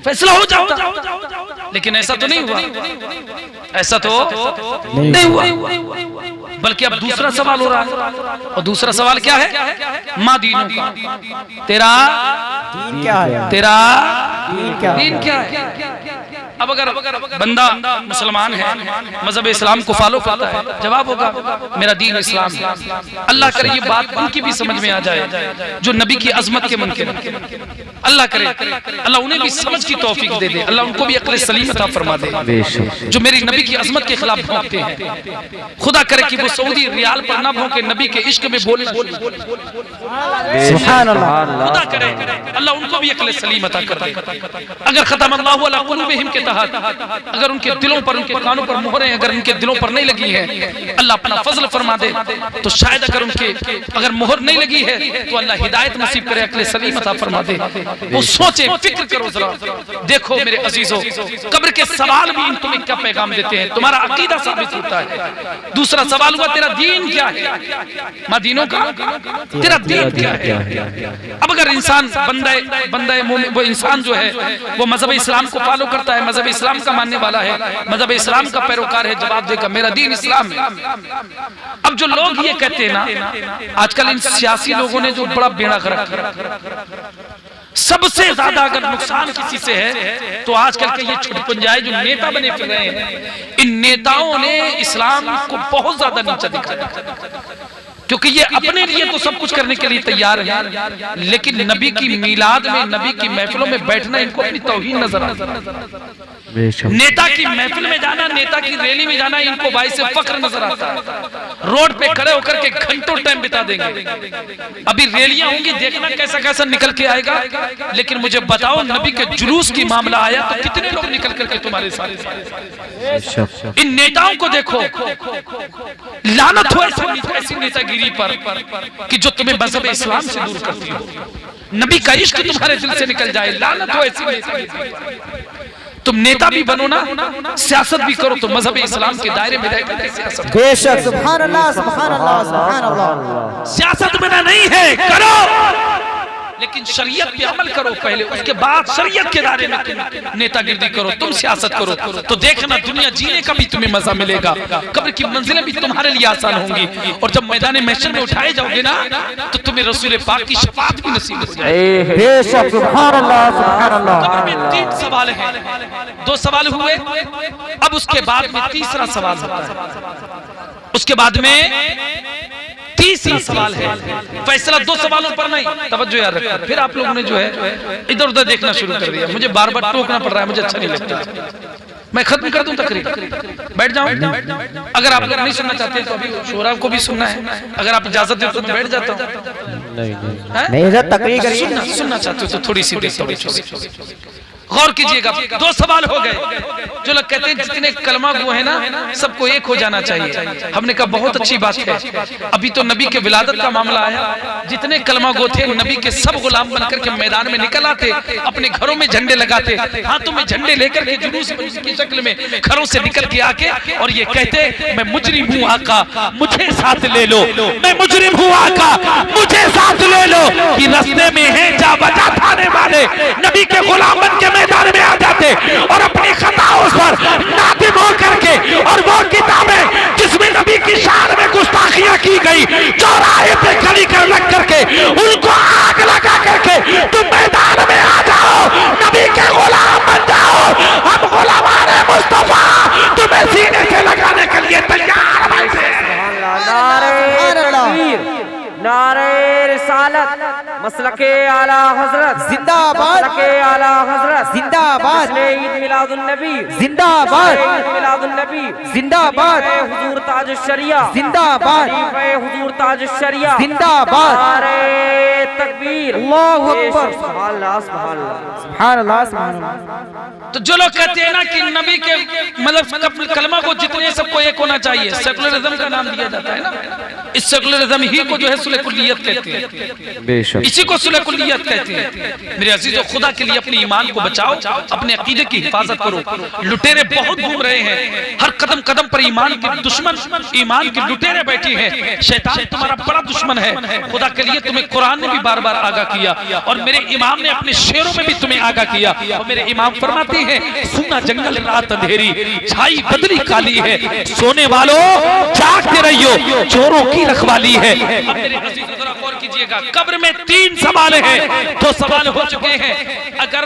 Speaker 1: फैसला हो जाता। लेकिन ऐसा तो नहीं हुआ, ऐसा तो नहीं हुआ, बल्कि अब दूसरा सवाल हो रहा है, और दूसरा सवाल क्या है? माँ दीनों का, तेरा
Speaker 2: दीन क्या है?
Speaker 1: तेरा
Speaker 2: दीन क्या है?
Speaker 1: अब अगर बंदा मुसलमान है, मजहब इस्लाम को फॉलो करता है, जवाब होगा मेरा दीन इस्लाम है। अल्लाह करे ये बात उनकी भी समझ में आ जाए जो नबी की अजमत के मुनकिर। अल्लाह करे अल्लाह उन्हें भी समझ की तौफीक दे दे, अल्लाह उनको भी अक्ल सलीम अता फरमा दे जो मेरी नबी की अजमत के खिलाफ भौंकते हैं। खुदा करे कि वो सऊदी रियाल पर ना भौंके, नबी के इश्क में बोलना।
Speaker 2: सुभान अल्लाह।
Speaker 1: खुदा करे अल्लाह उनको भी अक्ल सलीम अता कर दे। अगर खत्म अल्लाहु अला कुलूबिहिम के तहत, अगर उनके दिलों पर, उनके कानों पर मोहरें अगर उनके दिलों पर नहीं लगी है, अल्लाह अपना फजल फरमा दे, तो शायद अगर उनके अगर मोहर नहीं लगी है तो अल्लाह हिदायत नसीब करे, अक्ल सलीम अता फरमा दे। वो सोचे, फिक्र करो जरा। देखो मेरे अजीजों, कब्र के सवाल भी तुम्हें क्या पैगाम देते हैं, तुम्हारा अकीदा साबित होता है। दूसरा सवाल हुआ तेरा दीन क्या है, मदीनों का तेरा दीन क्या है। अब अगर इंसान बंदा मोमिन, वो इंसान जो है वो मजहब इस्लाम को फॉलो करता है, मजहब इस्लाम का मानने वाला है, मजहब इस्लाम का पैरोकार है, जवाब देगा मेरा दीन इस्लाम है। अब जो लोग ये कहते हैं ना, आजकल इन सियासी लोगों ने जो बड़ा बेड़ा गर्क, सबसे ज्यादा अगर नुकसान किसी से है तो आजकल के ये छुटपुंजाए जो नेता बने फिर रहे हैं, इन नेताओं ने इस्लाम को बहुत ज्यादा नीचा दिखाया, क्योंकि ये अपने लिए तो सब कुछ करने के लिए तैयार है, लेकिन नबी की मीलाद में, नबी की महफिलों में बैठना इनको अपनी तौहीन नजर आता है। नेता की महफिल में जाना, नेता की रैली में जाना इनको बाइस फख्र नजर आता है। रोड पे खड़े होकर के घंटों टाइम बिता देंगे। अभी रैलियां होंगी, देखना कैसा कैसा निकल के आएगा, लेकिन मुझे बताओ नबी के जुलूस की मामला आया तो कितने लोग निकल करके तुम्हारे साथ। इन नेताओं को देखो, लानत हो ऐसी नेतागिरी पर कि जो तुम्हें मजहब इस्लाम से दूर करती हो, नबी का इश्क तुम्हारे दिल से निकल जाए। लानत हो ऐसी नेतागिरी। तुम नेता भी बनो ना, सियासत भी करो तो मजहब इस्लाम के दायरे में रहकर सियासत।
Speaker 2: बेशक, सुभान अल्लाह, सुभान अल्लाह, सुभान अल्लाह।
Speaker 1: सियासत बना नहीं है, करो, लेकिन शरीयत पे अमल करो पहले, उसके बाद शरीयत के दायरे में तुम नेतागिरी करो, तुम सियासत करो, तो देखना दुनिया जीने का भी तुम्हें मजा मिलेगा, कब्र की मंजिलें भी तुम्हारे लिए आसान होंगी, और जब मैदान महशर में उठाए जाओगे ना तो तुम्हें रसूल पाक की शफाअत भी नसीब हो जाएगी।
Speaker 2: बेशक, सुभान अल्लाह, सुभान अल्लाह।
Speaker 1: कब्र में 3 सवाल हैं, 2 सवाल हुए, अब उसके बाद में तीसरा सवाल होता है, उसके बाद में तीसरा सवाल है। फैसला 2 सवालों पर नहीं, तवज्जो याद रखना। फिर आप लोगों ने जो है इधर उधर देखना शुरू कर दिया, मुझे बार बार टोकना पड़ रहा है, मुझे अच्छा नहीं लगता। मैं खत्म कर दूं तकरीर, बैठ जाऊं। अगर आप लोग नहीं सुनना चाहते तो अभी शोरा को भी सुनना है, अगर आप इजाजत दें तो मैं बैठ जाता हूं।
Speaker 2: नहीं तकरीर करिए।
Speaker 1: सुनना चाहते हो तो थोड़ी सी गौर कीजिएगा। 2 सवाल हो गए। जो लोग कहते हैं जितने कलमा गो है ना सबको एक हो जाना चाहिए, हमने कहा बहुत अच्छी बात है। अभी तो नबी के विलादत का मामला आया, जितने कलमा गो थे नबी के सब गुलाम बनकर के मैदान में निकल आते, अपने घरों में झंडे लगाते, हाथों में झंडे लेकर के जुलूस की शक्ल में घरों से निकल के आके और ये कहते मैं मुजरिम हूँ आका मुझे साथ ले लो, मैं मुजरिम हूँ आका मुझे साथ ले लो। कि रास्ते में है जा बजा थाने वाले नबी के गुलाम बन के मैदान में आ जाते और अपनी खताओं पर नादिम हो करके, और वो किताबें जिसमें नबी की शान में गुस्ताखियां की गई चौराहे पे खड़ी कर रख करके उनको आग लगा करके तुम मैदान में आ जाओ, नबी के गुलाम बन जाओ। हम गुलामाने मुस्तफा तुम्हें सीने से लगाने के लिए तैयार बैठे।
Speaker 3: नारे रिसालत, मसलके आला हजरत
Speaker 2: जिंदाबाद,
Speaker 3: मसलके आला हजरत
Speaker 2: जिंदाबाद,
Speaker 3: ईद मिलादुन नबी
Speaker 2: जिंदाबाद,
Speaker 3: ईद मिलादुन नबी
Speaker 2: जिंदाबाद,
Speaker 3: हुजूर ताज शरिया
Speaker 2: जिंदाबाद,
Speaker 3: हुजूर ताज शरिया
Speaker 2: जिंदाबाद,
Speaker 3: नारे तकबीर,
Speaker 2: अल्लाहु अकबर,
Speaker 3: सुभान अल्लाह, सुभान अल्लाह,
Speaker 2: सुभान अल्लाह, सुभान अल्लाह।
Speaker 1: तो जो लोग कहते हैं ना कि नबी के मतलब कलमा को जितने सबको एक होना चाहिए, सेकुलरिज्म का नाम दिया जाता है ना, इस सेकुलरिज्म ही को जो है सुलह कुल्लियत कहते हैं,
Speaker 3: बेशक
Speaker 1: इसी को सुलह कुल्लियत कहते हैं। मेरे अजीजों, खुदा के लिए अपने ईमान को बचाओ, अपने अकीदे की हिफाजत करो। लुटेरे बहुत घूम रहे हैं, हर कदम कदम पर ईमान के दुश्मन, ईमान के लुटेरे बैठे हैं। शैतान तुम्हारा बड़ा दुश्मन है। खुदा के लिए तुम्हें कुरान ने भी बार बार आगाह किया और मेरे इमाम ने अपने शेरों में भी तुम्हें आगाह किया। और मेरे इमाम फरमाते हैं, सुना जंगल रात अंधेरी, छाई बदली काली है, सोने वालों जागते रहियो, चोरों की रखवाली है। अब मेरे अजीज जरा गौर कीजिएगा, कब्र में 3 सवाल हैं। 2 सवाल हो चुके हैं, अगर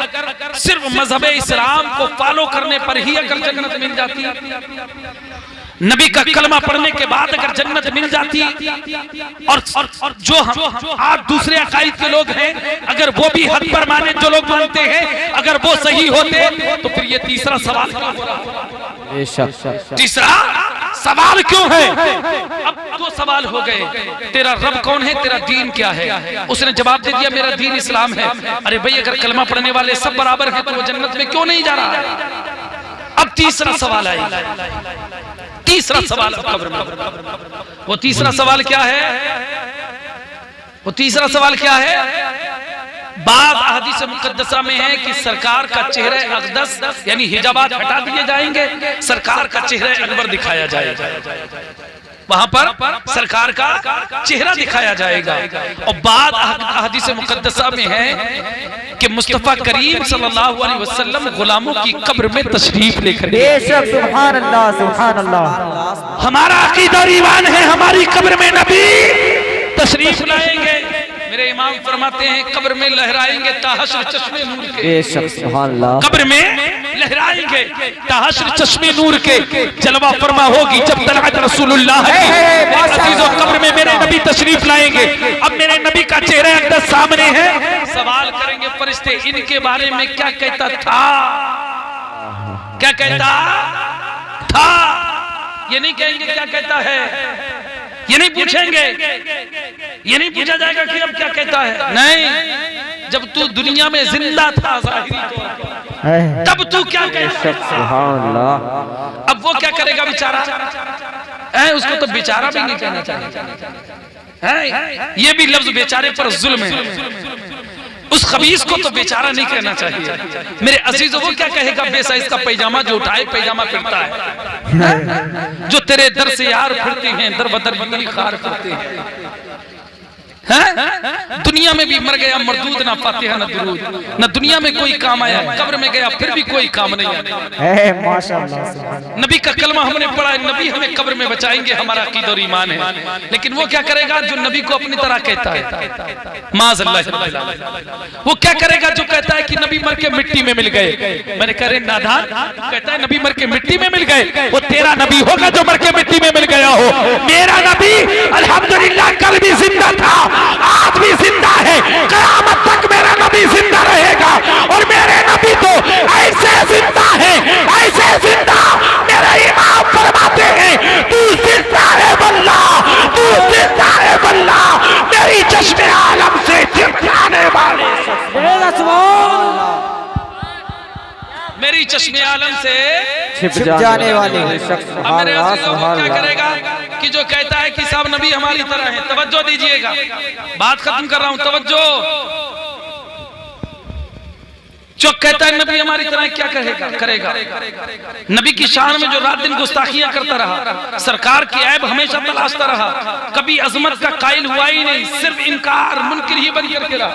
Speaker 1: सिर्फ मजहब इस्लाम को फॉलो करने पर ही अगर जन्नत मिल जाती, नबी का कलमा पढ़ने के बाद अगर जन्नत मिल जाती, और जो हम आज दूसरे अकायद के लोग हैं, अगर वो भी हद पर माने, जो लोग मानते हैं, अगर वो सही होते तो फिर ये तीसरा सवाल क्यों हो रहा? तीसरा सवाल क्यों है? अब 2 सवाल हो गए, तेरा रब कौन है, तेरा दीन क्या है? उसने जवाब दे दिया मेरा दीन इस्लाम है। अरे भाई, अगर कलमा पढ़ने वाले सब बराबर हैं तो वो जन्नत में क्यों नहीं जा रहा है? अब तीसरा सवाल आया, तीसरा सवाल कब्र में। वो तीसरा सवाल क्या है? वो तीसरा सवाल क्या है? बाद अहदीस मुकद्दसा में है कि सरकार का चेहरे अक़दस यानी हिजाबात हटा दिए जाएंगे, सरकार का चेहरे अनवर दिखाया जाएगा, वहां पर सरकार का चेहरा दिखाया जाएगा। और बाद अहदीस मुकद्दसा में है कि मुस्तफा करीम सल्लल्लाहु अलैहि वसल्लम गुलामों की कब्र में तशरीफ लेकर,
Speaker 3: बेशक, सुभान अल्लाह, सुभान अल्लाह।
Speaker 1: हमारा अकीदा और ईमान है, हमारी कब्र में नबी तशरीफ लाएंगे। मेरे इमाम फरमाते हैं कब्र में लहराएंगे ताहश्र चश्मे नूर के, बेशक, सुभान अल्लाह। कब्र में लहराएंगे ताहश्र चश्मे नूर के, जलवा फरमा होगी जब तलअत रसूलुल्लाह अज़ीज़ो, कब्र में मेरे नबी तशरीफ लाएंगे। अब मेरे नबी का चेहरा एकदम सामने है, सवाल करेंगे फरिश्ते इनके बारे में क्या कहता था, क्या कहता था? ये नहीं कहेंगे क्या कहता है, ये नहीं पूछेंगे, ये नहीं पूछा जाएगा कि अब क्या कहता है। नहीं, जब तू दुनिया में जिंदा था ज़ाहिरी तौर पर, तब तू क्या कहता? सुभान अल्लाह। अब वो क्या करेगा बेचारा? उसको तो बेचारा भी नहीं कहना चाहिए, ये भी लफ्ज बेचारे पर जुल्म है। उस खबीस को तो बेचारा नहीं कहना चाहिए। मेरे अजीज, वो क्या कहेगा बेसाइज का पैजामा जो उठाए पैजामा पहनता है, जो तेरे दर से यार फिरते हैं, दर बदर बदली खार करते हैं। दुनिया में भी मर गया मरदूद, ना फातिहा ना दुरूद, ना दुनिया में कोई काम आया, कब्र में गया फिर भी कोई काम नहीं आया। माशाअल्लाह, नबी का कलमा हमने पढ़ा, नबी हमें कब्र में बचाएंगे, हमारा अकीदा और ईमान है। लेकिन वो क्या करेगा जो नबी को अपनी तरह कहता है? माज़अल्लाह। वो क्या करेगा जो कहता है कि नबी मर के मिट्टी में मिल गए? मैंने कह रहे नादान, कहता है नबी मर के मिट्टी में मिल गए, वो तेरा नबी होगा जो मर के मिट्टी में मिल गया हो। मेरा नबी अल्हम्दुलिल्लाह कल भी जिंदा था, आज भी जिंदा है, क़यामत तक मेरा नबी जिंदा रहेगा। और मेरे नबी तो ऐसे जिंदा है, ऐसे जिंदा, मेरे इमाम फरमाते हैं तू जिंदा है वल्लाह, तू जिंदा है वल्लाह, मेरी चश्मे आलम से छिप जाने वाले, मेरी चश्मे आलम से
Speaker 3: छिप जाने वाले।
Speaker 1: अब मेरे अज़ीज़ों, वो क्या करेगा कि जो कहता है कि सब नबी हमारी तरह है? तवज्जो दीजिएगा, बात खत्म कर रहा हूं, तवज्जो। जो कहता है नबी हमारी तरह, क्या करेगा? नबी की शान में जो रात दिन गुस्ताखियां करता रहा, सरकार की ऐब हमेशा तलाशता रहा, कभी अजमत का कायल हुआ ही नहीं, सिर्फ इनकार मुनकिर ही बन करके रहा,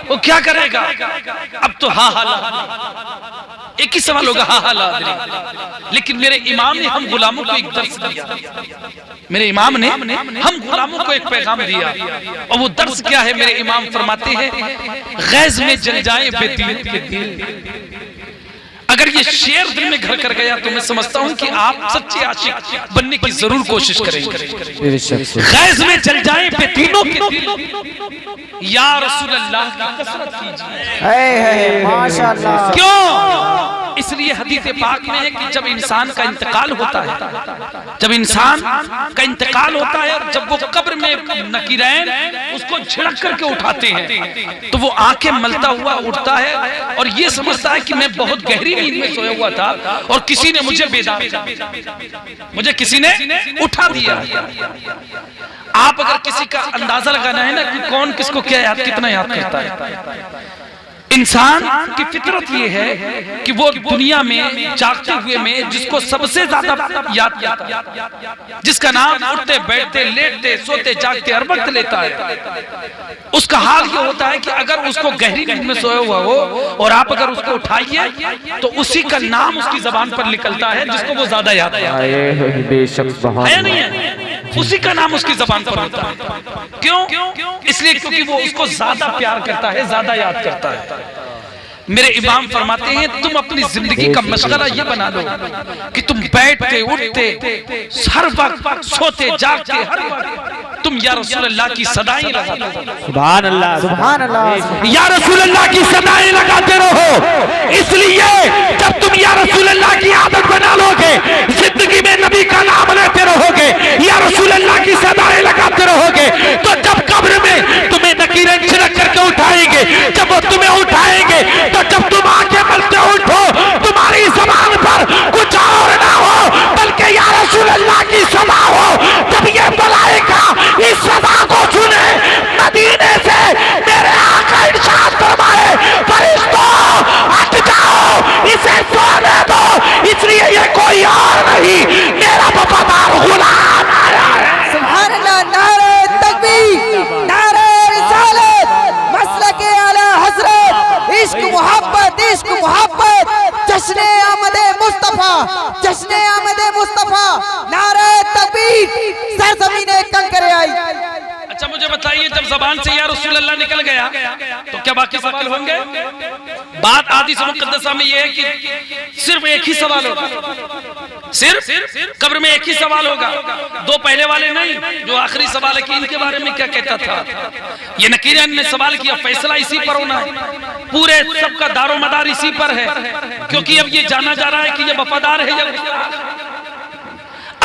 Speaker 1: वो क्या करेगा? अब तो हा एक ही सवाल होगा, हा लेकिन मेरे इमाम ने हम गुलामों को एक दर्स दिया, मेरे इमाम ने हम गुलामों को एक पैगाम दिया, और वो दर्स क्या है? मेरे इमाम फरमाते हैं गैज़ में जल जाए बेदीन के दिल। अगर ये शेर दिल में घर कर गया तो मैं समझता हूं कि आप सच्चे आशिक बनने की जरूर कोशिश करेंगे। गैज़ में जल जाए बेदीनों के दिल, या रसूल अल्लाह की कसरत कीजिए।
Speaker 3: माशाअल्लाह।
Speaker 1: क्यों? इसलिए हदीस पाक में है कि जब इंसान का इंतकाल होता है, जब इंसान का इंतकाल होता है, जब वो कब्र में नकीरैन उसको झिड़क करके उठाते हैं, तो वो आंखें मलता हुआ उठता है और ये समझता है कि मैं बहुत गहरी नींद में सोया हुआ था और किसी ने मुझे बेदार, मुझे किसी ने उठा दिया। आप अगर किसी का अंदाजा लगाना है ना कि कौन किसको क्या याद, कितना याद करता है, इंसान की फितरत ये है कि वो दुनिया में जागते हुए में जिसको सबसे ज्यादा याद करता है, जिसका नाम उठते बैठते लेटते सोते जागते हर वक्त लेता है, उसका हाल ये होता है कि अगर उसको गहरी नींद में सोया हुआ हो और आप अगर उसको उठाइए तो उसी का नाम उसकी जबान पर निकलता है जिसको वो ज्यादा याद है।
Speaker 3: बेशक
Speaker 1: है नहीं है, उसी का नाम उसकी जबान पर होता है। क्यों? इसलिए क्योंकि वो उसको ज्यादा प्यार करता है, ज्यादा याद करता है। मेरे इमाम फरमाते हैं तुम अपनी जिंदगी का मशगला ये बना लो कि तुम बैठते उठते हर वक्त सोते जागते हर वक्त तुम या रसूल अल्लाह की सदाएं लगाते रहो।
Speaker 3: सुभान अल्लाह, सुभान अल्लाह।
Speaker 1: या रसूल अल्लाह की सदाएं लगाते रहो। इसलिए जब तुम या रसूल अल्लाह की आदत बना लोगे, जिंदगी में नबी का नाम लेते रहोगे, या रसूल अल्लाह की सदाएं लगाते रहोगे, तो जब कब्र में तुम्हें नकीरें छिड़क करके उठाएंगे, जब वो तुम्हें उठाएंगे तो जब तुम आके मिलते उठो तुम्हारी ज़बान पर कुछ और ना हो बल्कि या रसूल अल्लाह की सदा हो। जब ये मलाइका इस सदा को सुने मदीने से मेरे आका इरशाद फरमाए फरिश्तों हट जाओ, इसे सोने दो, इसलिए ये कोई और नहीं मेरा वफादार गुलाम आया है।
Speaker 2: सुभान अल्लाह, नारे तकबीर, नारे रिसालत, मसलके आला हजरत, इश्क मोहब्बत, इश्क मोहब्बत, जश्ने आमदे मुस्तफा, जश्ने आमदे मुस्तफा, नारे तकबीर, सरजमीने कंकरे आई।
Speaker 1: अच्छा मुझे बताइए, जब जबान से या रसूल अल्लाह निकल गया तो क्या बाकी सवाल होंगे? बात हदीस मुकद्दसा में ये है कि सिर्फ एक ही सवाल होगा, सिर्फ कब्र में एक ही सवाल होगा, दो पहले वाले नहीं। जो आखिरी सवाल है कि इनके बारे में क्या कहता था, ये नकीरन ने सवाल किया, फैसला इसी पर होना है, पूरे सबका दारो मदार इसी पर है, क्योंकि अब ये जाना जा रहा है कि ये वफादार है या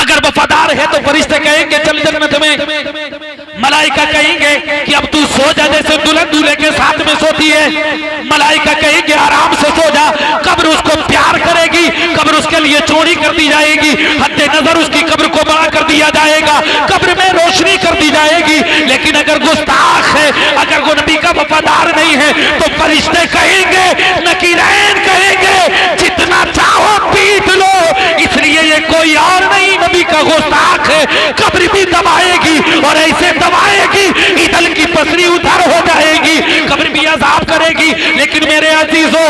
Speaker 1: अगर वफादार है तो फरिश्ते कहेंगे चल जन्नत में, मलाइका कहेंगे कि अब तू सो जा जैसे दुल्हन दूल्हे के साथ में सोती है, मलाइका कहेंगे आराम से सो जा। कब्र उसको प्यार करेगी, कब्र उसके लिए चौड़ी कर दी जाएगी, हद्दे नजर उसकी कब्र को बड़ा कर दिया जाएगा, कब्र में रोशनी कर दी जाएगी। लेकिन अगर गुस्ताख है, अगर वो नबी का वफादार नहीं है तो फरिश्ते कहेंगे, नकीरैन कहेंगे जितना चाहो पीट लो, इसलिए ये कोई और नहीं नबी का गुस्ताख है। कब्र भी दबाएगी और ऐसे दबाएगी इधर की पसरी उधर हो जाएगी, कब्र भी अज़ाब करेगी। लेकिन मेरे अजीजों,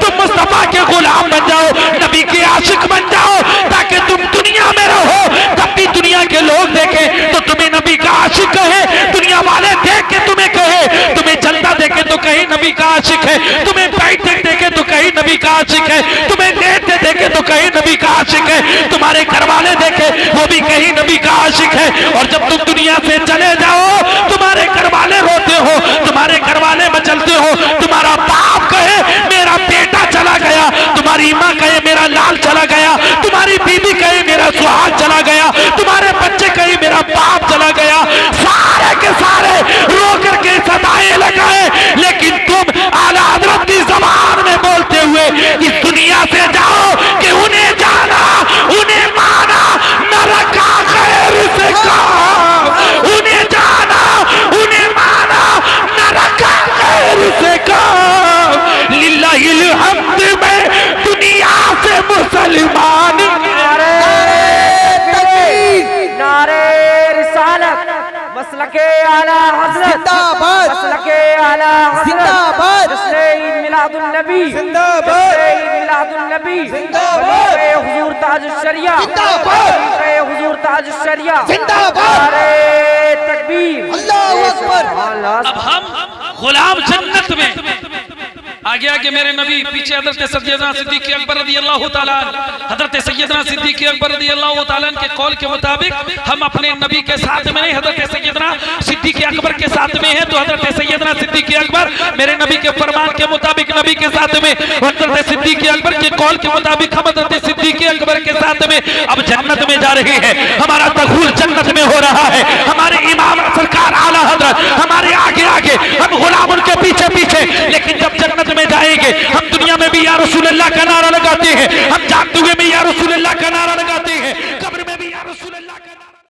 Speaker 1: तुम मुस्तफा के गुलाम बन जाओ, नबी के आशिक बन जाओ, ताकि तुम दुनिया में रहो, जब भी दुनिया के लोग देखें तो तुम्हें नबी का आशिक कहे, दुनिया वाले देख के तुम्हें कहे, तुम्हें चलता देखे तो कहीं नबी का आशिक है, तुम्हें बैठते देखे तो कहीं नबी का आशिक है, तुम्हें लेटते देखे तो कहीं नबी का आशिक है, तुम्हारे घर वाले देखे वो भी कहीं नबी का आशिक है। और जब तुम दुनिया से चले जाओ, तुम्हारे घर वाले रोते हो, तुम्हारे घर वाले मचलते हो, तुम्हारा बाप कहे मेरा बेटा चला गया, तुम्हारी माँ कहे मेरा लाल चला गया, तुम्हारी बीबी कहे मेरा सुहाग चला गया, तुम्हारे बच्चे कहे मेरा बाप चला गया, सारे के सारे रो करके सदाएं लगाए। लेकिन तुम आला हज़रत की ज़बान में बोलते हुए इस दुनिया से जाओ कि उन्हें जाना, उन्हें माना, न रखा खैर से काम, उन्हें जाना, उन्हें माना, न रखा खैर से काम। लिल्लाहिल हम्द में दुनिया से मुसलमान,
Speaker 3: नारे रिसालत, मसलके आला हज़रत
Speaker 2: जिंदाबाद,
Speaker 3: मसलके आला हज़रत
Speaker 2: जिंदाबाद,
Speaker 3: जश्न ईद मिलादुन नबी
Speaker 2: जिंदाबाद,
Speaker 3: जश्न ईद मिलादुन नबी
Speaker 2: जिंदाबाद,
Speaker 3: खलीफे हुजूर ताज शरिया
Speaker 2: जिंदाबाद,
Speaker 3: खलीफे हुजूर ताज शरिया
Speaker 2: जिंदाबाद,
Speaker 3: नारे तकबीर,
Speaker 2: अल्लाहु अकबर।
Speaker 1: अब हम गुलाम जन्नत में आगे आगे मेरे नबी, पीछे हजरत सैयदना सिद्दीक़ अकबर रज़ियल्लाहु ताला, हजरत सैयदना सिद्दीक़ अकबर रज़ियल्लाहु ताला के कौल के मुताबिक हम अपने नबी के साथ में नहीं, हजरत सैयदना सिद्दीक़ अकबर के साथ में है, तो हजरत सैयदना सिद्दीक़ अकबर मेरे नबी के फरमान के मुताबिक नबी के साथ में, हजरत सिद्दीक़ अकबर के कौल के मुताबिक हम हजरत सिद्दीक़ अकबर के साथ में अब जन्नत में जा रहे हैं। हमारा दखूल जन्नत में हो रहा है, हमारे इमाम सरकार आला हज़रत हमारे आगे आगे, हम गुलाम उनके पीछे पीछे। लेकिन जब जन्नत में जाएंगे हम दुनिया में भी या रसूल अल्लाह का नारा लगाते हैं, हम जागते हुए भी या